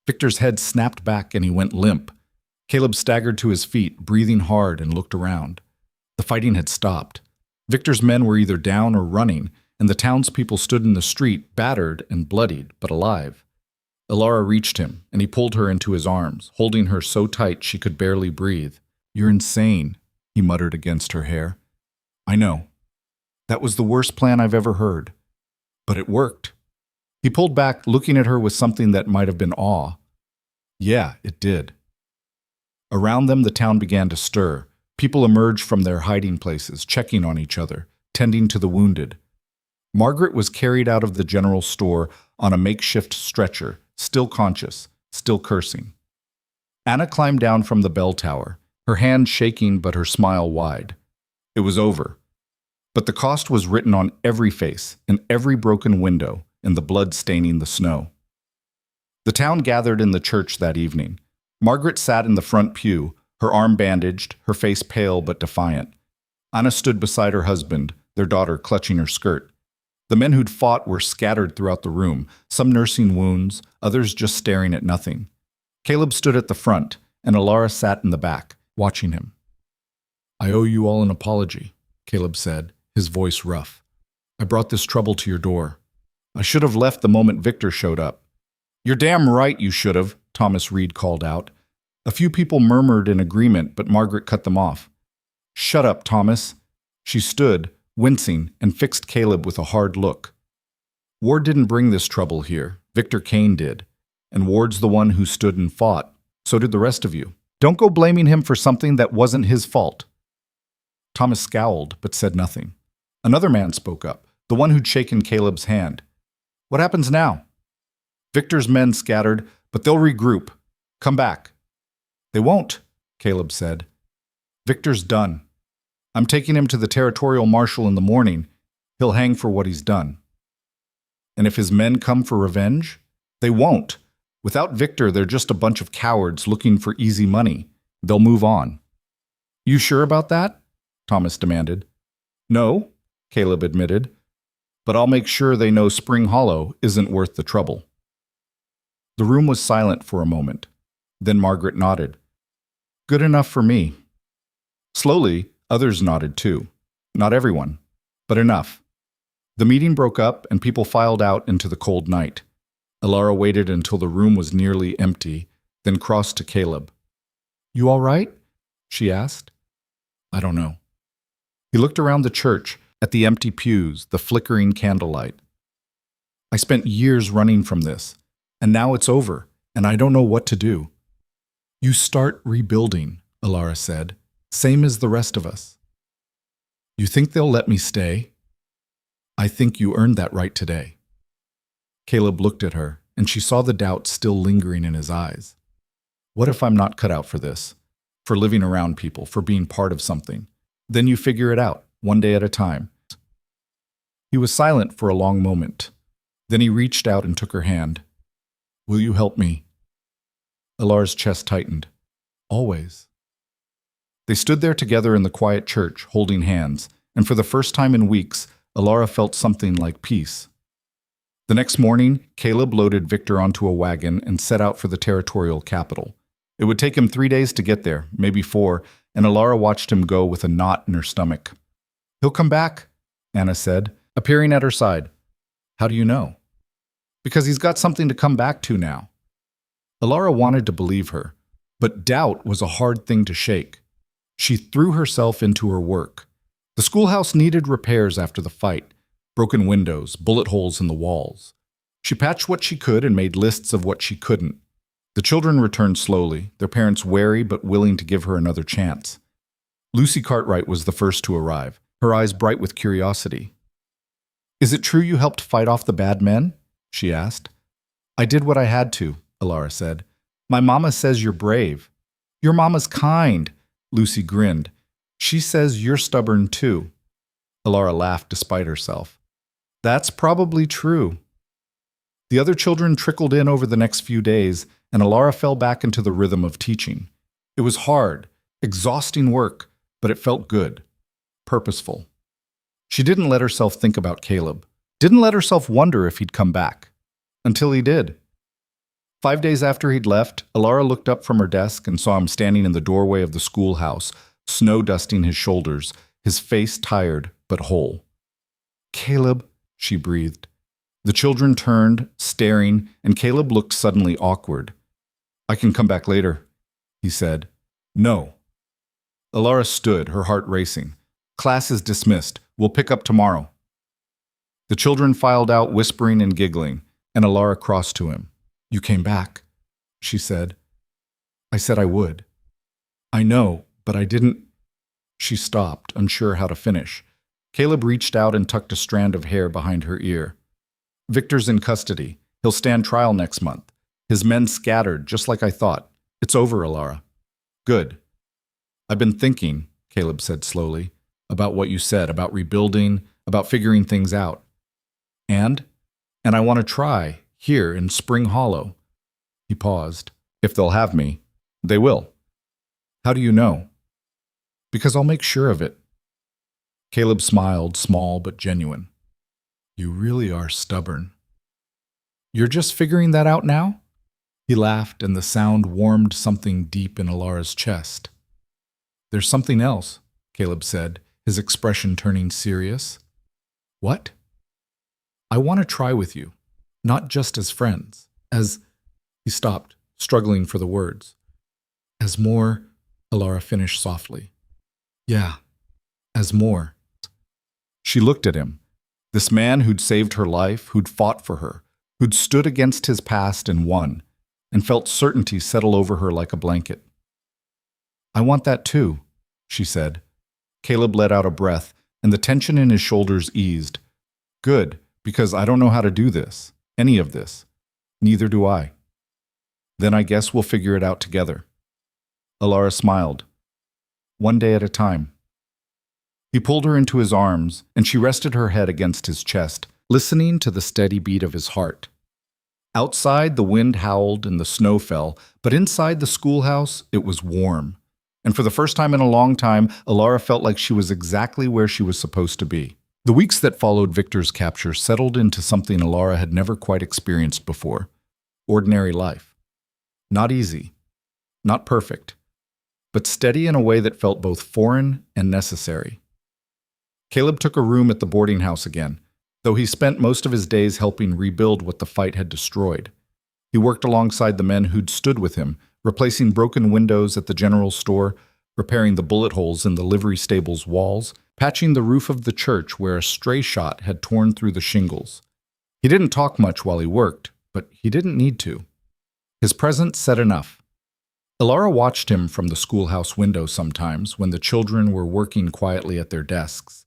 Victor's head snapped back and he went limp. Caleb staggered to his feet, breathing hard, and looked around. The fighting had stopped. Victor's men were either down or running, and the townspeople stood in the street, battered and bloodied, but alive. Alara reached him, and he pulled her into his arms, holding her so tight she could barely breathe. You're insane, he muttered against her hair. I know. That was the worst plan I've ever heard. But it worked. He pulled back, looking at her with something that might have been awe. Yeah, it did. Around them, the town began to stir. People emerged from their hiding places, checking on each other, tending to the wounded. Margaret was carried out of the general store on a makeshift stretcher, still conscious, still cursing. Anna climbed down from the bell tower, her hand shaking but her smile wide. It was over. But the cost was written on every face, in every broken window, in the blood staining the snow. The town gathered in the church that evening. Margaret sat in the front pew, her arm bandaged, her face pale but defiant. Anna stood beside her husband, their daughter clutching her skirt. The men who'd fought were scattered throughout the room, some nursing wounds, others just staring at nothing. Caleb stood at the front, and Alara sat in the back, watching him. I owe you all an apology, Caleb said, his voice rough. I brought this trouble to your door. I should have left the moment Victor showed up. You're damn right you should have, Thomas Reed called out. A few people murmured in agreement, but Margaret cut them off. Shut up, Thomas. She stood, wincing, and fixed Caleb with a hard look. Ward didn't bring this trouble here. Victor Kane did. And Ward's the one who stood and fought. So did the rest of you. Don't go blaming him for something that wasn't his fault. Thomas scowled, but said nothing. Another man spoke up, the one who'd shaken Caleb's hand. What happens now? Victor's men scattered, but they'll regroup. Come back. They won't, Caleb said. Victor's done. I'm taking him to the territorial marshal in the morning. He'll hang for what he's done. And if his men come for revenge? They won't. Without Victor, they're just a bunch of cowards looking for easy money. They'll move on. You sure about that? Thomas demanded. No, Caleb admitted, but I'll make sure they know Spring Hollow isn't worth the trouble. The room was silent for a moment. Then Margaret nodded. Good enough for me. Slowly, others nodded too. Not everyone, but enough. The meeting broke up and people filed out into the cold night. Alara waited until the room was nearly empty, then crossed to Caleb. You all right? She asked. I don't know. He looked around the church, at the empty pews, the flickering candlelight. I spent years running from this, and now it's over, and I don't know what to do. You start rebuilding, Alara said, same as the rest of us. You think they'll let me stay? I think you earned that right today. Caleb looked at her, and she saw the doubt still lingering in his eyes. What if I'm not cut out for this? For living around people, for being part of something? Then you figure it out, one day at a time. He was silent for a long moment. Then he reached out and took her hand. Will you help me? Alara's chest tightened. Always. They stood there together in the quiet church, holding hands, and for the first time in weeks, Alara felt something like peace. The next morning, Caleb loaded Victor onto a wagon and set out for the territorial capital. It would take him 3 days to get there, maybe 4, and Alara watched him go with a knot in her stomach. He'll come back, Anna said, appearing at her side. How do you know? Because he's got something to come back to now. Alara wanted to believe her, but doubt was a hard thing to shake. She threw herself into her work. The schoolhouse needed repairs after the fight. Broken windows, bullet holes in the walls. She patched what she could and made lists of what she couldn't. The children returned slowly, their parents wary but willing to give her another chance. Lucy Cartwright was the first to arrive, her eyes bright with curiosity. Is it true you helped fight off the bad men? She asked. I did what I had to, Alara said. My mama says you're brave. Your mama's kind, Lucy grinned. She says you're stubborn too. Alara laughed despite herself. That's probably true. The other children trickled in over the next few days, and Alara fell back into the rhythm of teaching. It was hard, exhausting work, but it felt good, purposeful. She didn't let herself think about Caleb, didn't let herself wonder if he'd come back, until he did. 5 days after he'd left, Alara looked up from her desk and saw him standing in the doorway of the schoolhouse, snow dusting his shoulders, his face tired but whole. Caleb, she breathed. The children turned, staring, and Caleb looked suddenly awkward. I can come back later, he said. No. Alara stood, her heart racing. Class is dismissed. We'll pick up tomorrow. The children filed out, whispering and giggling, and Alara crossed to him. You came back, she said. I said I would. I know, but I didn't. She stopped, unsure how to finish. Caleb reached out and tucked a strand of hair behind her ear. Victor's in custody. He'll stand trial next month. His men scattered, just like I thought. It's over, Alara. Good. I've been thinking, Caleb said slowly, about what you said, about rebuilding, about figuring things out. And I want to try, here in Spring Hollow. He paused. If they'll have me, they will. How do you know? Because I'll make sure of it. Caleb smiled, small but genuine. You really are stubborn. You're just figuring that out now? He laughed, and the sound warmed something deep in Alara's chest. There's something else, Caleb said, his expression turning serious. What? I want to try with you, not just as friends, as... He stopped, struggling for the words. As more, Alara finished softly. Yeah, as more. She looked at him. This man who'd saved her life, who'd fought for her, who'd stood against his past and won, and felt certainty settle over her like a blanket. I want that too, she said. Caleb let out a breath, and the tension in his shoulders eased. Good, because I don't know how to do this, any of this. Neither do I. Then I guess we'll figure it out together. Alara smiled. One day at a time. He pulled her into his arms, and she rested her head against his chest, listening to the steady beat of his heart. Outside, the wind howled and the snow fell, but inside the schoolhouse, it was warm. And for the first time in a long time, Alara felt like she was exactly where she was supposed to be. The weeks that followed Victor's capture settled into something Alara had never quite experienced before. Ordinary life. Not easy. Not perfect. But steady in a way that felt both foreign and necessary. Caleb took a room at the boarding house again, though he spent most of his days helping rebuild what the fight had destroyed. He worked alongside the men who'd stood with him, replacing broken windows at the general store, repairing the bullet holes in the livery stable's walls, patching the roof of the church where a stray shot had torn through the shingles. He didn't talk much while he worked, but he didn't need to. His presence said enough. Alara watched him from the schoolhouse window sometimes when the children were working quietly at their desks.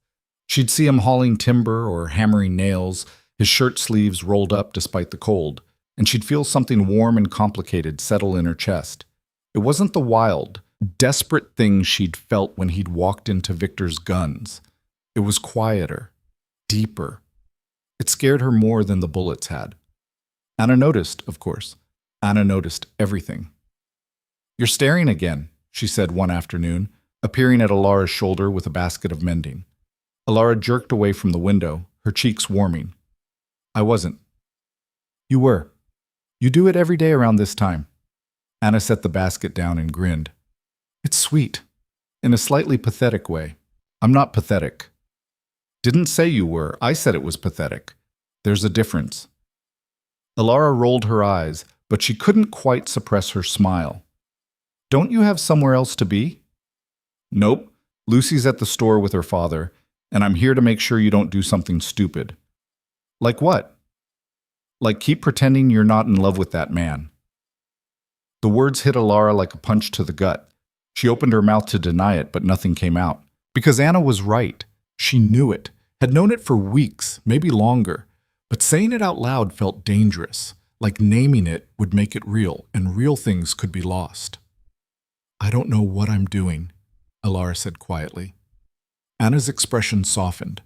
She'd see him hauling timber or hammering nails, his shirt sleeves rolled up despite the cold, and she'd feel something warm and complicated settle in her chest. It wasn't the wild, desperate thing she'd felt when he'd walked into Victor's guns. It was quieter, deeper. It scared her more than the bullets had. Anna noticed, of course. Anna noticed everything. "You're staring again," she said one afternoon, appearing at Alara's shoulder with a basket of mending. Alara jerked away from the window, her cheeks warming. "I wasn't." "You were. You do it every day around this time." Anna set the basket down and grinned. "It's sweet, in a slightly pathetic way." "I'm not pathetic." "Didn't say you were. I said it was pathetic. There's a difference." Alara rolled her eyes, but she couldn't quite suppress her smile. "Don't you have somewhere else to be?" "Nope. Lucy's at the store with her father, and I'm here to make sure you don't do something stupid." "Like what?" "Like keep pretending you're not in love with that man." The words hit Alara like a punch to the gut. She opened her mouth to deny it, but nothing came out. Because Anna was right. She knew it, had known it for weeks, maybe longer. But saying it out loud felt dangerous, like naming it would make it real, and real things could be lost. "I don't know what I'm doing," Alara said quietly. Anna's expression softened.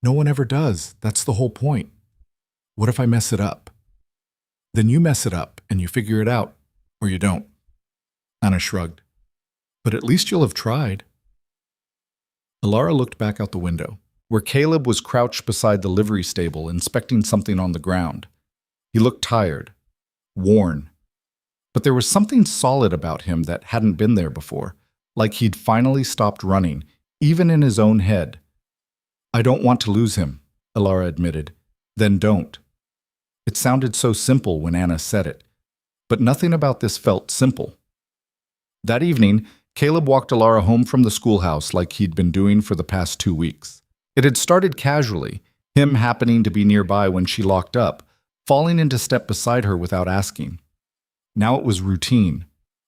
"No one ever does. That's the whole point. What if I mess it up?" "Then you mess it up, and you figure it out, or you don't." Anna shrugged. "But at least you'll have tried." Alara looked back out the window, where Caleb was crouched beside the livery stable inspecting something on the ground. He looked tired, worn. But there was something solid about him that hadn't been there before, like he'd finally stopped running, even in his own head. "I don't want to lose him," Alara admitted. "Then don't." It sounded so simple when Anna said it, but nothing about this felt simple. That evening, Caleb walked Alara home from the schoolhouse like he'd been doing for the past 2 weeks. It had started casually, him happening to be nearby when she locked up, falling into step beside her without asking. Now it was routine,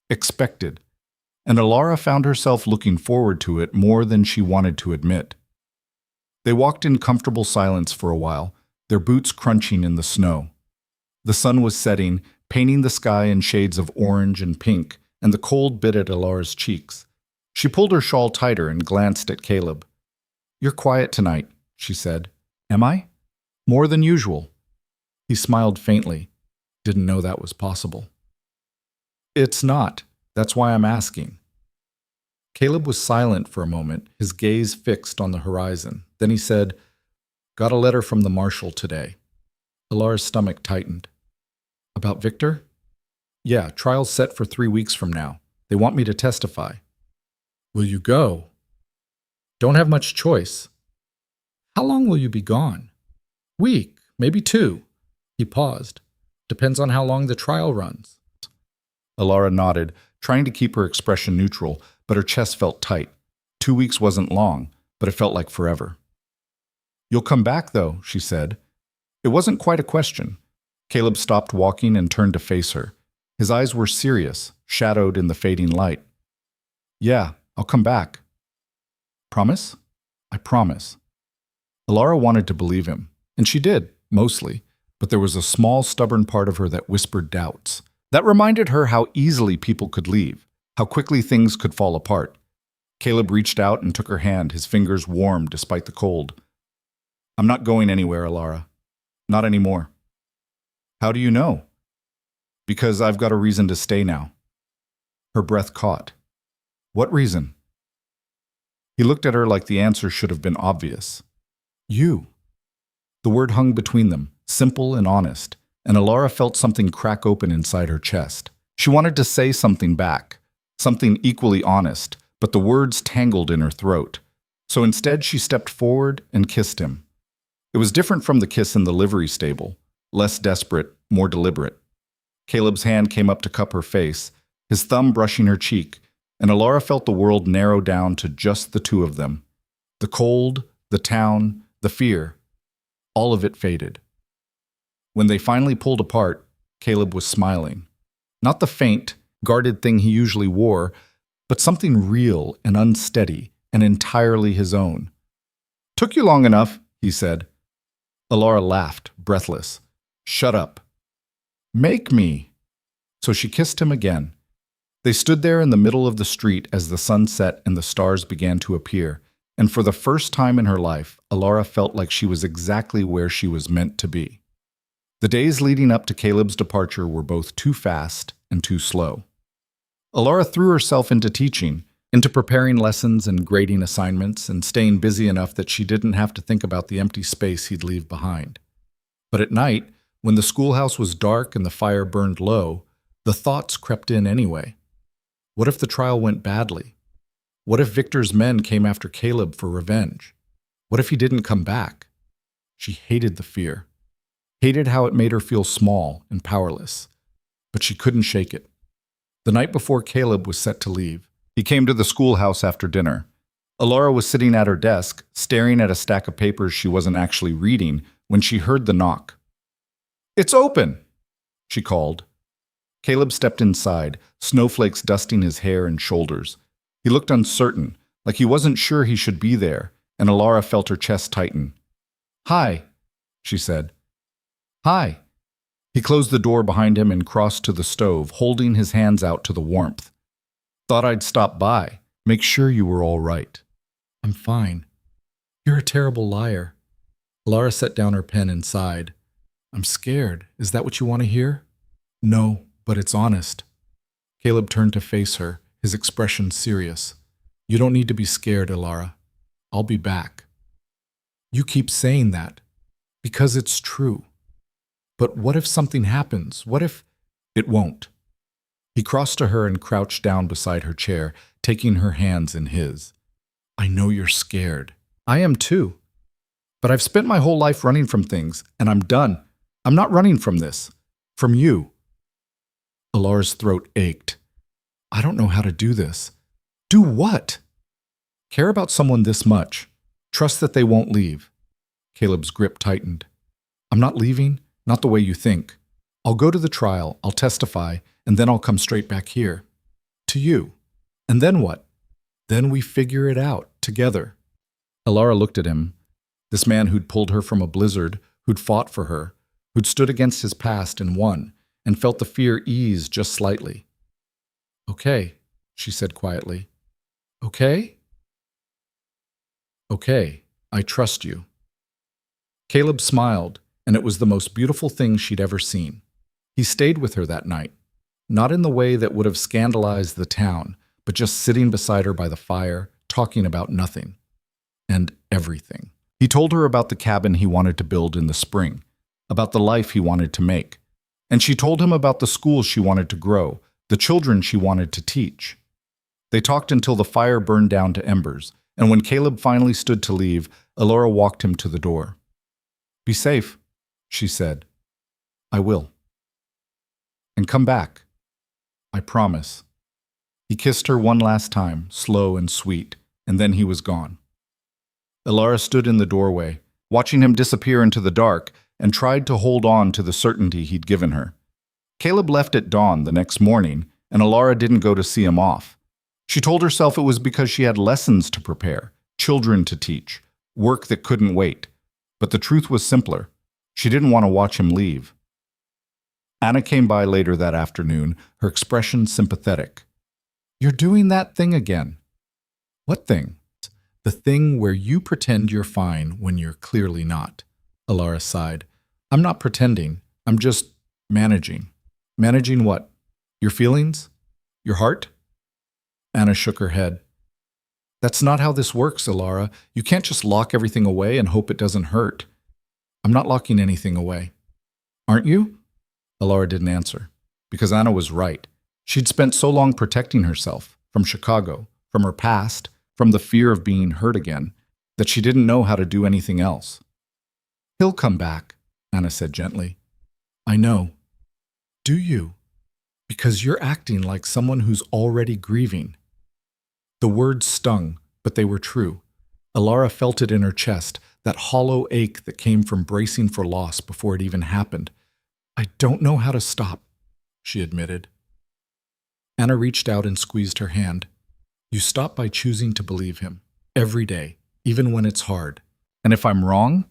expected, and Alara found herself looking forward to it more than she wanted to admit. They walked in comfortable silence for a while, their boots crunching in the snow. The sun was setting, painting the sky in shades of orange and pink, and the cold bit at Alara's cheeks. She pulled her shawl tighter and glanced at Caleb. "You're quiet tonight," she said. "Am I?" "More than usual." He smiled faintly. Didn't know that was possible. "It's not. That's why I'm asking." Caleb was silent for a moment, his gaze fixed on the horizon. Then he said, "Got a letter from the marshal today." Alara's stomach tightened. "About Victor?" "Yeah, trial's set for 3 weeks from now. They want me to testify." "Will you go?" "Don't have much choice." "How long will you be gone?" "Week, maybe 2. He paused. "Depends on how long the trial runs." Alara nodded, trying to keep her expression neutral, but her chest felt tight. 2 weeks wasn't long, but it felt like forever. "You'll come back, though," she said. It wasn't quite a question. Caleb stopped walking and turned to face her. His eyes were serious, shadowed in the fading light. "Yeah, I'll come back." "Promise?" "I promise." Alara wanted to believe him, and she did, mostly, but there was a small, stubborn part of her that whispered doubts. That reminded her how easily people could leave, how quickly things could fall apart. Caleb reached out and took her hand, his fingers warm despite the cold. "I'm not going anywhere, Alara. Not anymore." "How do you know?" Because I've got a reason to stay now. Her breath caught. What reason? He looked at her like the answer should have been obvious. You. The word hung between them, simple and honest, and Alara felt something crack open inside her chest. She wanted to say something back, something equally honest, but the words tangled in her throat. So instead she stepped forward and kissed him. It was different from the kiss in the livery stable, less desperate, more deliberate. Caleb's hand came up to cup her face, his thumb brushing her cheek, and Alara felt the world narrow down to just the two of them. The cold, the town, the fear, all of it faded. When they finally pulled apart, Caleb was smiling. Not the faint, guarded thing he usually wore, but something real and unsteady and entirely his own. Took you long enough, he said. Alara laughed, breathless. Shut up. Make me. So she kissed him again. They stood there in the middle of the street as the sun set and the stars began to appear, and for the first time in her life, Alara felt like she was exactly where she was meant to be. The days leading up to Caleb's departure were both too fast and too slow. Alara threw herself into teaching, into preparing lessons and grading assignments, and staying busy enough that she didn't have to think about the empty space he'd leave behind. But at night, when the schoolhouse was dark and the fire burned low, the thoughts crept in anyway. What if the trial went badly? What if Victor's men came after Caleb for revenge? What if he didn't come back? She hated the fear, hated how it made her feel small and powerless, but she couldn't shake it. The night before Caleb was set to leave, he came to the schoolhouse after dinner. Alara was sitting at her desk, staring at a stack of papers she wasn't actually reading, when she heard the knock. "It's open!" she called. Caleb stepped inside, snowflakes dusting his hair and shoulders. He looked uncertain, like he wasn't sure he should be there, and Alara felt her chest tighten. "Hi," she said. "Hi." He closed the door behind him and crossed to the stove, holding his hands out to the warmth. "Thought I'd stop by, make sure you were all right." "I'm fine." "You're a terrible liar." Alara set down her pen and sighed. "I'm scared. Is that what you want to hear?" "No, but it's honest." Caleb turned to face her, his expression serious. "You don't need to be scared, Alara. I'll be back." "You keep saying that. Because it's true. But what if something happens? What if—" "It won't." He crossed to her and crouched down beside her chair, taking her hands in his. "I know you're scared. I am too. But I've spent my whole life running from things, and I'm done. I'm not running from this. From you." Alara's throat ached. "I don't know how to do this." "Do what?" "Care about someone this much. Trust that they won't leave." Caleb's grip tightened. "I'm not leaving, not the way you think. I'll go to the trial, I'll testify, and then I'll come straight back here. To you. And then what? Then we figure it out, together." Alara looked at him, this man who'd pulled her from a blizzard, who'd fought for her, who'd stood against his past and won, and felt the fear ease just slightly. "Okay," she said quietly. "Okay?" "Okay, I trust you." Caleb smiled, and it was the most beautiful thing she'd ever seen. He stayed with her that night, not in the way that would have scandalized the town, but just sitting beside her by the fire, talking about nothing. And everything. He told her about the cabin he wanted to build in the spring, about the life he wanted to make. And she told him about the schools she wanted to grow, the children she wanted to teach. They talked until the fire burned down to embers, and when Caleb finally stood to leave, Alara walked him to the door. "Be safe," she said. "I will. And come back. I promise." He kissed her one last time, slow and sweet, and then he was gone. Alara stood in the doorway, watching him disappear into the dark, and tried to hold on to the certainty he'd given her. Caleb left at dawn the next morning, and Alara didn't go to see him off. She told herself it was because she had lessons to prepare, children to teach, work that couldn't wait. But the truth was simpler. She didn't want to watch him leave. Anna came by later that afternoon, her expression sympathetic. "You're doing that thing again." "What thing?" "The thing where you pretend you're fine when you're clearly not." Alara sighed. "I'm not pretending. I'm just managing." Managing what? Your feelings? Your heart? Anna shook her head. That's not how this works, Ilara. You can't just lock everything away and hope it doesn't hurt. I'm not locking anything away. Aren't you? Ilara didn't answer, because Anna was right. She'd spent so long protecting herself from Chicago, from her past, from the fear of being hurt again, that she didn't know how to do anything else. He'll come back, Anna said gently. I know. Do you? Because you're acting like someone who's already grieving. The words stung, but they were true. Ilara felt it in her chest, that hollow ache that came from bracing for loss before it even happened. I don't know how to stop, she admitted. Anna reached out and squeezed her hand. You stop by choosing to believe him, every day, even when it's hard. And if I'm wrong,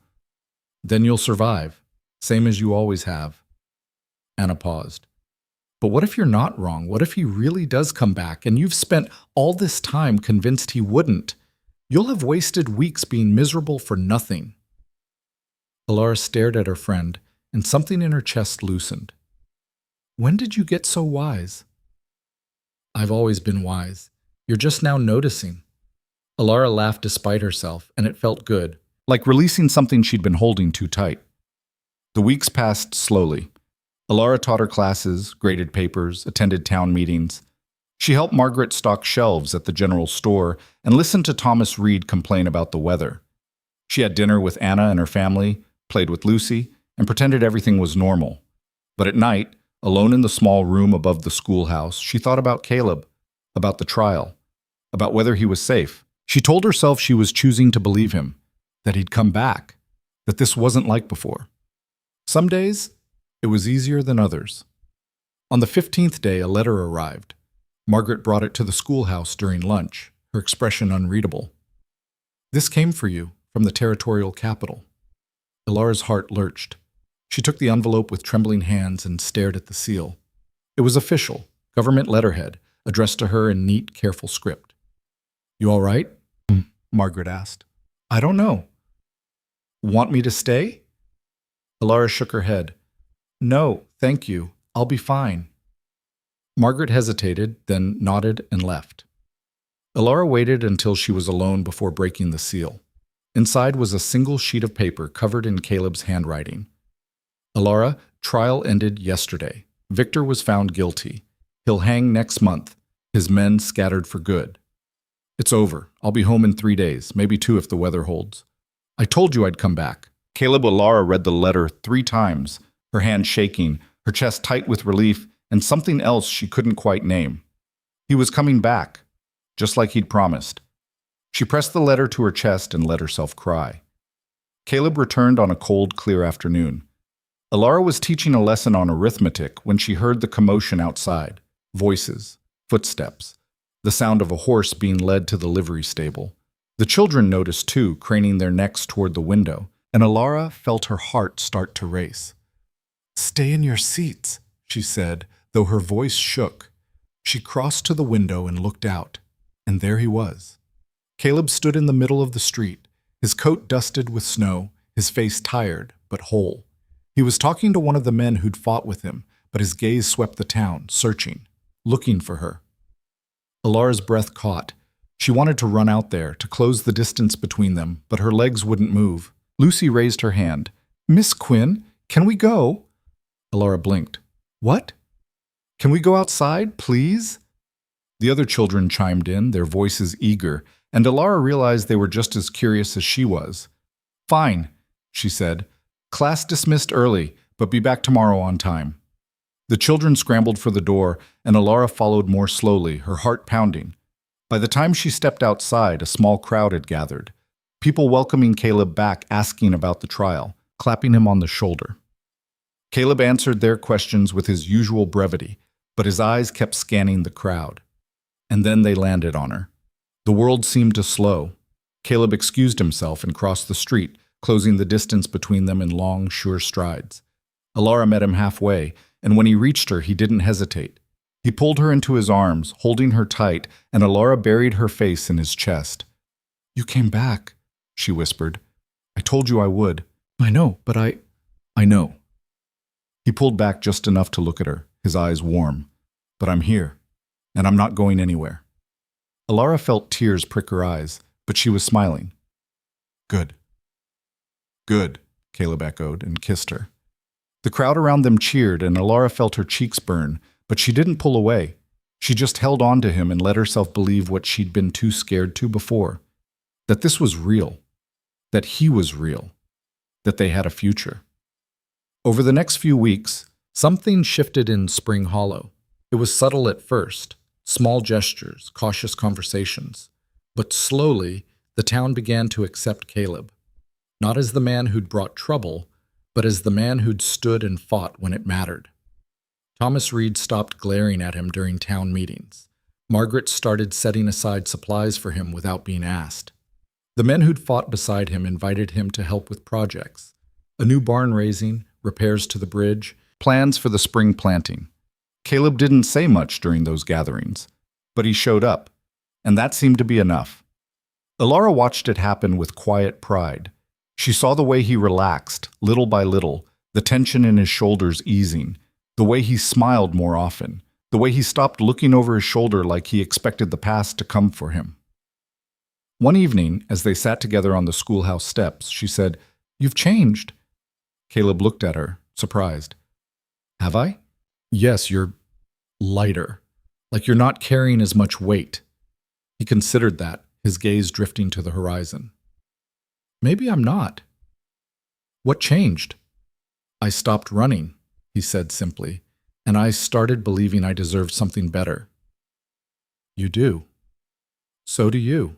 then you'll survive, same as you always have. Anna paused. But what if you're not wrong? What if he really does come back and you've spent all this time convinced he wouldn't? You'll have wasted weeks being miserable for nothing. Ilara stared at her friend, and something in her chest loosened. When did you get so wise? I've always been wise. You're just now noticing. Ilara laughed despite herself, and it felt good, like releasing something she'd been holding too tight. The weeks passed slowly. Ilara taught her classes, graded papers, attended town meetings. She helped Margaret stock shelves at the general store and listened to Thomas Reed complain about the weather. She had dinner with Anna and her family, played with Lucy, and pretended everything was normal. But at night, alone in the small room above the schoolhouse, she thought about Caleb, about the trial, about whether he was safe. She told herself she was choosing to believe him, that he'd come back, that this wasn't like before. Some days, it was easier than others. On the 15th day, a letter arrived. Margaret brought it to the schoolhouse during lunch, her expression unreadable. This came for you from the territorial capital. Ilara's heart lurched. She took the envelope with trembling hands and stared at the seal. It was official, government letterhead, addressed to her in neat, careful script. You all right? Margaret asked. I don't know. Want me to stay? Ilara shook her head. No, thank you. I'll be fine. Margaret hesitated, then nodded and left. Ilara waited until she was alone before breaking the seal. Inside was a single sheet of paper covered in Caleb's handwriting. Ilara, trial ended yesterday. Victor was found guilty. He'll hang next month. His men scattered for good. It's over. I'll be home in 3 days, maybe 2 if the weather holds. I told you I'd come back. Ilara read the letter 3 times, her hand shaking, her chest tight with relief, and something else she couldn't quite name. He was coming back, just like he'd promised. She pressed the letter to her chest and let herself cry. Caleb returned on a cold, clear afternoon. Ilara was teaching a lesson on arithmetic when she heard the commotion outside. Voices, footsteps, the sound of a horse being led to the livery stable. The children noticed too, craning their necks toward the window, and Ilara felt her heart start to race. Stay in your seats, she said, though her voice shook. She crossed to the window and looked out, and there he was. Caleb stood in the middle of the street, his coat dusted with snow, his face tired but whole. He was talking to one of the men who'd fought with him, but his gaze swept the town, searching, looking for her. Ilara's breath caught. She wanted to run out there, to close the distance between them, but her legs wouldn't move. Lucy raised her hand. Miss Quinn, can we go? Ilara blinked. What? Can we go outside, please? The other children chimed in, their voices eager, and Ilara realized they were just as curious as she was. Fine, she said. Class dismissed early, but be back tomorrow on time. The children scrambled for the door, and Ilara followed more slowly, her heart pounding. By the time she stepped outside, a small crowd had gathered. People welcoming Caleb back, asking about the trial, clapping him on the shoulder. Caleb answered their questions with his usual brevity, but his eyes kept scanning the crowd. And then they landed on her. The world seemed to slow. Caleb excused himself and crossed the street, closing the distance between them in long, sure strides. Ilara met him halfway, and when he reached her, he didn't hesitate. He pulled her into his arms, holding her tight, and Ilara buried her face in his chest. You came back, she whispered. I told you I would. I know, but I know. He pulled back just enough to look at her, his eyes warm. "But I'm here, and I'm not going anywhere." Alara felt tears prick her eyes, but she was smiling. "Good. Good," Caleb echoed and kissed her. The crowd around them cheered, and Alara felt her cheeks burn, but she didn't pull away. She just held on to him and let herself believe what she'd been too scared to before. That this was real. That he was real. That they had a future. Over the next few weeks, something shifted in Spring Hollow. It was subtle at first, small gestures, cautious conversations. But slowly, the town began to accept Caleb. Not as the man who'd brought trouble, but as the man who'd stood and fought when it mattered. Thomas Reed stopped glaring at him during town meetings. Margaret started setting aside supplies for him without being asked. The men who'd fought beside him invited him to help with projects. A new barn raising, repairs to the bridge, plans for the spring planting. Caleb didn't say much during those gatherings, but he showed up, and that seemed to be enough. Alara watched it happen with quiet pride. She saw the way he relaxed, little by little, the tension in his shoulders easing, the way he smiled more often, the way he stopped looking over his shoulder like he expected the past to come for him. One evening, as they sat together on the schoolhouse steps, she said, "You've changed." Caleb looked at her, surprised. "Have I?" "Yes, you're lighter, like you're not carrying as much weight." He considered that, his gaze drifting to the horizon. "Maybe I'm not." "What changed?" "I stopped running," he said simply, "and I started believing I deserved something better." "You do. So do you."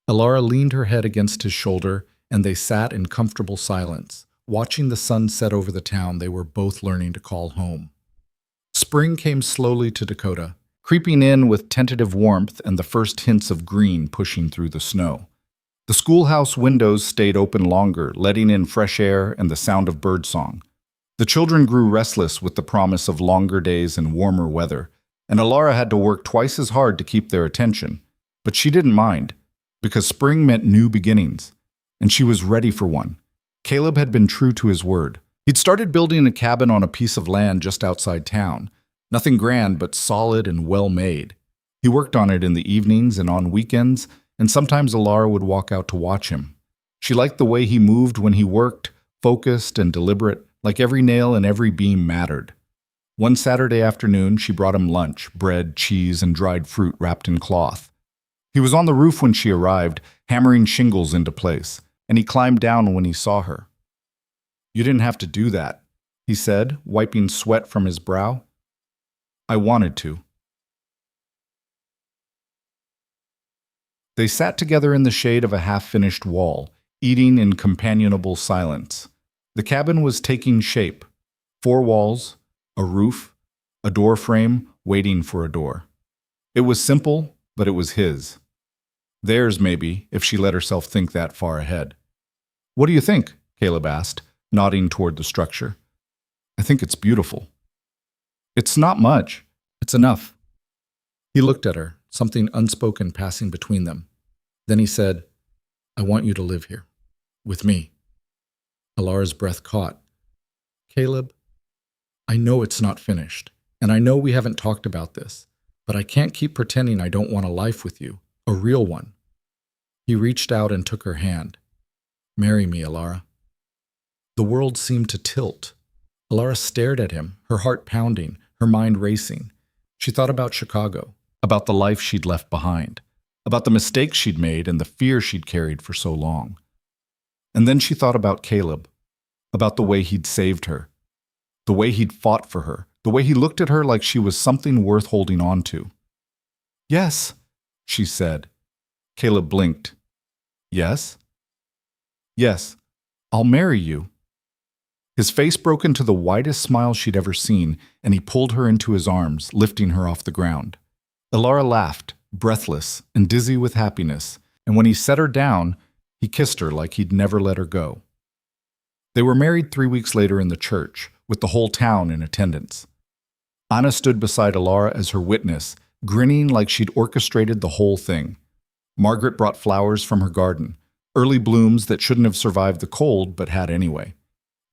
Alara leaned her head against his shoulder, and they sat in comfortable silence, watching the sun set over the town they were both learning to call home. Spring came slowly to Dakota, creeping in with tentative warmth and the first hints of green pushing through the snow. The schoolhouse windows stayed open longer, letting in fresh air and the sound of birdsong. The children grew restless with the promise of longer days and warmer weather, and Alara had to work twice as hard to keep their attention. But she didn't mind, because spring meant new beginnings, and she was ready for one. Caleb had been true to his word. He'd started building a cabin on a piece of land just outside town. Nothing grand, but solid and well-made. He worked on it in the evenings and on weekends, and sometimes Alara would walk out to watch him. She liked the way he moved when he worked, focused and deliberate, like every nail and every beam mattered. One Saturday afternoon, she brought him lunch, bread, cheese, and dried fruit wrapped in cloth. He was on the roof when she arrived, hammering shingles into place, and he climbed down when he saw her. "You didn't have to do that," he said, wiping sweat from his brow. "I wanted to." They sat together in the shade of a half-finished wall, eating in companionable silence. The cabin was taking shape. 4 walls, a roof, a door frame waiting for a door. It was simple, but it was his. Theirs, maybe, if she let herself think that far ahead. "What do you think?" Caleb asked, nodding toward the structure. "I think it's beautiful." "It's not much. It's enough." He looked at her, something unspoken passing between them. Then he said, "I want you to live here. With me." Alara's breath caught. "Caleb, I know it's not finished, and I know we haven't talked about this, but I can't keep pretending I don't want a life with you, a real one." He reached out and took her hand. "Marry me, Alara." The world seemed to tilt. Alara stared at him, her heart pounding, her mind racing. She thought about Chicago, about the life she'd left behind, about the mistakes she'd made and the fear she'd carried for so long. And then she thought about Caleb, about the way he'd saved her, the way he'd fought for her, the way he looked at her like she was something worth holding on to. "Yes," she said. Caleb blinked. "Yes?" "Yes, I'll marry you." His face broke into the widest smile she'd ever seen, and he pulled her into his arms, lifting her off the ground. Alara laughed, breathless and dizzy with happiness, and when he set her down, he kissed her like he'd never let her go. They were married 3 weeks later in the church, with the whole town in attendance. Anna stood beside Alara as her witness, grinning like she'd orchestrated the whole thing. Margaret brought flowers from her garden, early blooms that shouldn't have survived the cold but had anyway.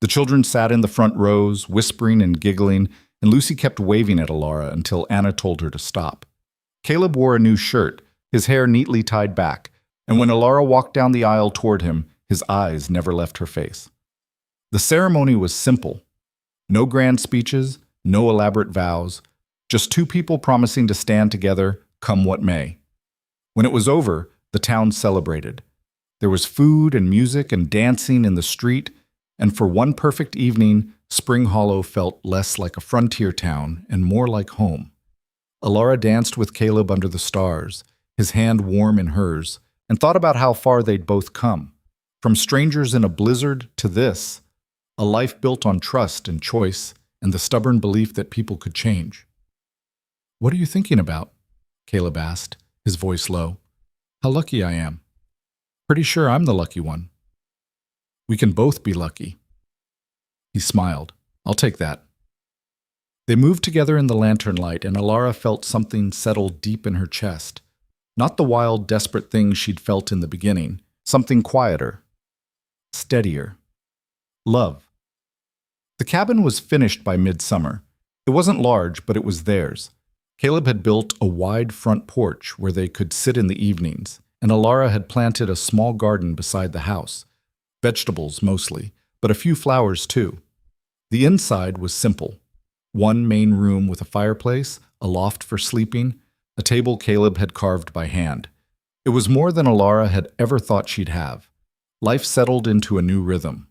The children sat in the front rows, whispering and giggling, and Lucy kept waving at Alara until Anna told her to stop. Caleb wore a new shirt, his hair neatly tied back, and when Alara walked down the aisle toward him, his eyes never left her face. The ceremony was simple. No grand speeches, no elaborate vows, just two people promising to stand together, come what may. When it was over, the town celebrated. There was food and music and dancing in the street, and for one perfect evening, Spring Hollow felt less like a frontier town and more like home. Alara danced with Caleb under the stars, his hand warm in hers, and thought about how far they'd both come. From strangers in a blizzard to this, a life built on trust and choice and the stubborn belief that people could change. "What are you thinking about?" Caleb asked, his voice low. "How lucky I am." "Pretty sure I'm the lucky one." "We can both be lucky." He smiled. "I'll take that." They moved together in the lantern light, and Alara felt something settle deep in her chest. Not the wild, desperate thing she'd felt in the beginning, something quieter, steadier. Love. The cabin was finished by midsummer. It wasn't large, but it was theirs. Caleb had built a wide front porch where they could sit in the evenings, and Alara had planted a small garden beside the house. Vegetables mostly, but a few flowers too. The inside was simple. One main room with a fireplace, a loft for sleeping, a table Caleb had carved by hand. It was more than Alara had ever thought she'd have. Life settled into a new rhythm.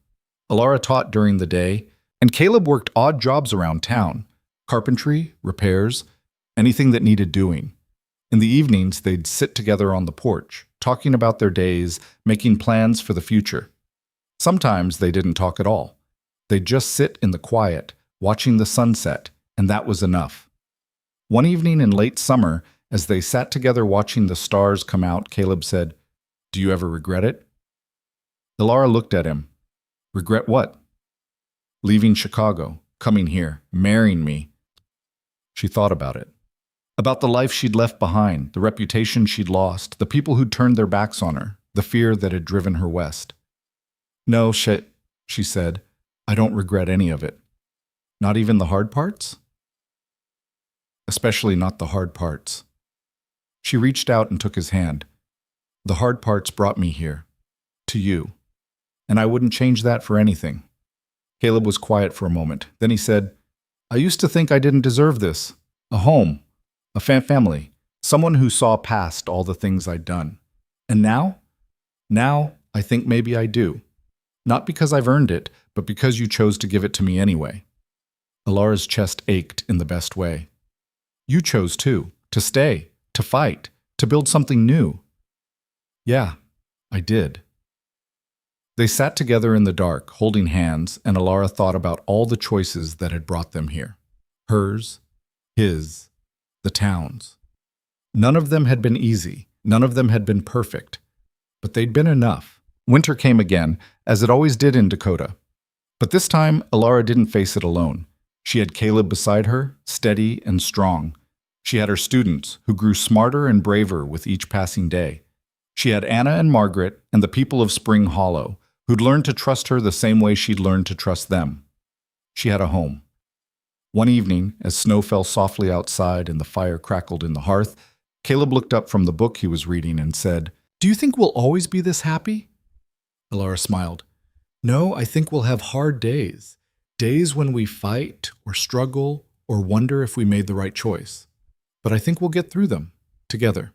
Alara taught during the day, and Caleb worked odd jobs around town, carpentry, repairs, anything that needed doing. In the evenings, they'd sit together on the porch, talking about their days, making plans for the future. Sometimes they didn't talk at all. They'd just sit in the quiet, watching the sunset, and that was enough. One evening in late summer, as they sat together watching the stars come out, Caleb said, "Do you ever regret it?" Alara looked at him. "Regret what?" "Leaving Chicago, coming here, marrying me." She thought about it. About the life she'd left behind, the reputation she'd lost, the people who'd turned their backs on her, the fear that had driven her west. "No, she said, I don't regret any of it. Not even the hard parts?" "Especially not the hard parts." She reached out and took his hand. "The hard parts brought me here, to you, and I wouldn't change that for anything." Caleb was quiet for a moment. Then he said, "I used to think I didn't deserve this. A home, a family, someone who saw past all the things I'd done. And now? Now, I think maybe I do. Not because I've earned it, but because you chose to give it to me anyway." Alara's chest ached in the best way. "You chose too, to stay, to fight, to build something new." "Yeah, I did." They sat together in the dark, holding hands, and Alara thought about all the choices that had brought them here. Hers, his, the town's. None of them had been easy, none of them had been perfect, but they'd been enough. Winter came again, as it always did in Dakota. But this time, Alara didn't face it alone. She had Caleb beside her, steady and strong. She had her students, who grew smarter and braver with each passing day. She had Anna and Margaret and the people of Spring Hollow, who'd learned to trust her the same way she'd learned to trust them. She had a home. One evening, as snow fell softly outside and the fire crackled in the hearth, Caleb looked up from the book he was reading and said, "Do you think we'll always be this happy?" Alara smiled. "No, I think we'll have hard days. Days when we fight or struggle or wonder if we made the right choice. But I think we'll get through them, together."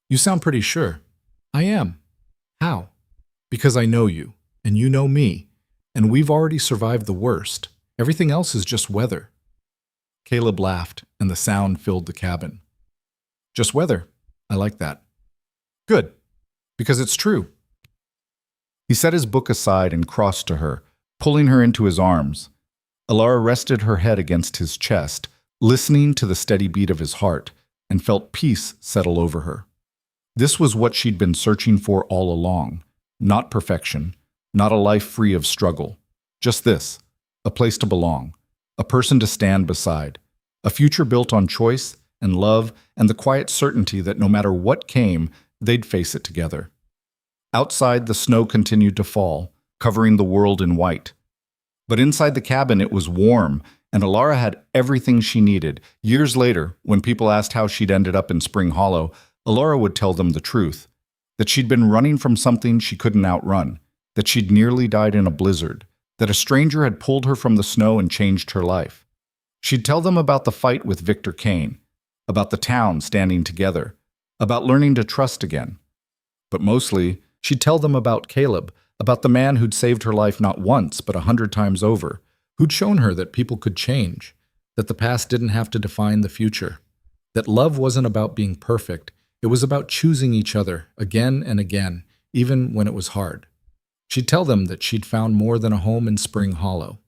"You sound pretty sure." "I am." "How?" "Because I know you, and you know me, and we've already survived the worst. Everything else is just weather." Caleb laughed, and the sound filled the cabin. "Just weather. I like that." "Good, because it's true." He set his book aside and crossed to her, pulling her into his arms. Alara rested her head against his chest, listening to the steady beat of his heart, and felt peace settle over her. This was what she'd been searching for all along. Not perfection, not a life free of struggle. Just this, a place to belong, a person to stand beside, a future built on choice and love and the quiet certainty that no matter what came, they'd face it together. Outside, the snow continued to fall, covering the world in white. But inside the cabin, it was warm, And Alara had everything she needed. Years later, when people asked how she'd ended up in Spring Hollow, Alara would tell them the truth, that she'd been running from something she couldn't outrun, that she'd nearly died in a blizzard, that a stranger had pulled her from the snow and changed her life. She'd tell them about the fight with Victor Kane, about the town standing together, about learning to trust again. But mostly, she'd tell them about Caleb, about the man who'd saved her life not once, but 100 times over, who'd shown her that people could change, that the past didn't have to define the future, that love wasn't about being perfect, it was about choosing each other again and again, even when it was hard. She'd tell them that she'd found more than a home in Spring Hollow.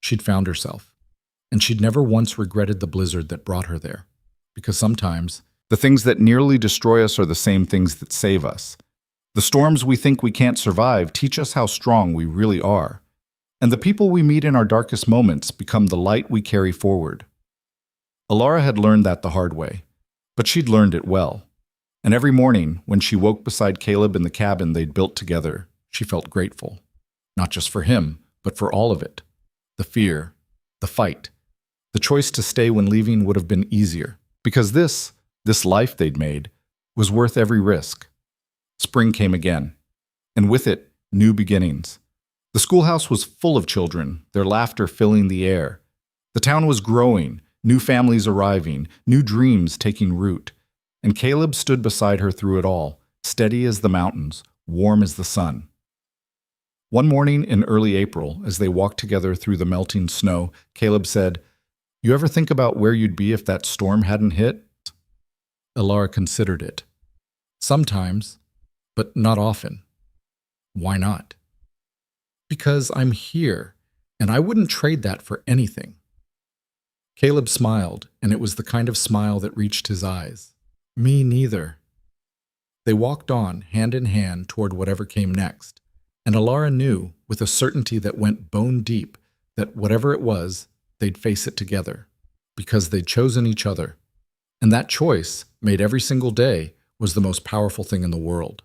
She'd found herself, and she'd never once regretted the blizzard that brought her there, because sometimes the things that nearly destroy us are the same things that save us. The storms we think we can't survive teach us how strong we really are. And the people we meet in our darkest moments become the light we carry forward. Alara had learned that the hard way, but she'd learned it well. And every morning, when she woke beside Caleb in the cabin they'd built together, she felt grateful. Not just for him, but for all of it. The fear, the fight, the choice to stay when leaving would have been easier. Because this life they'd made, was worth every risk. Spring came again, and with it, new beginnings. The schoolhouse was full of children, their laughter filling the air. The town was growing, new families arriving, new dreams taking root. And Caleb stood beside her through it all, steady as the mountains, warm as the sun. One morning in early April, as they walked together through the melting snow, Caleb said, "You ever think about where you'd be if that storm hadn't hit?" Alara considered it. Sometimes, but not often. Why not? Because I'm here, and I wouldn't trade that for anything. Caleb smiled, and it was the kind of smile that reached his eyes. Me neither. They walked on, hand in hand, toward whatever came next, and Alara knew, with a certainty that went bone deep, that whatever it was, they'd face it together, because they'd chosen each other. And that choice, made every single day, was the most powerful thing in the world.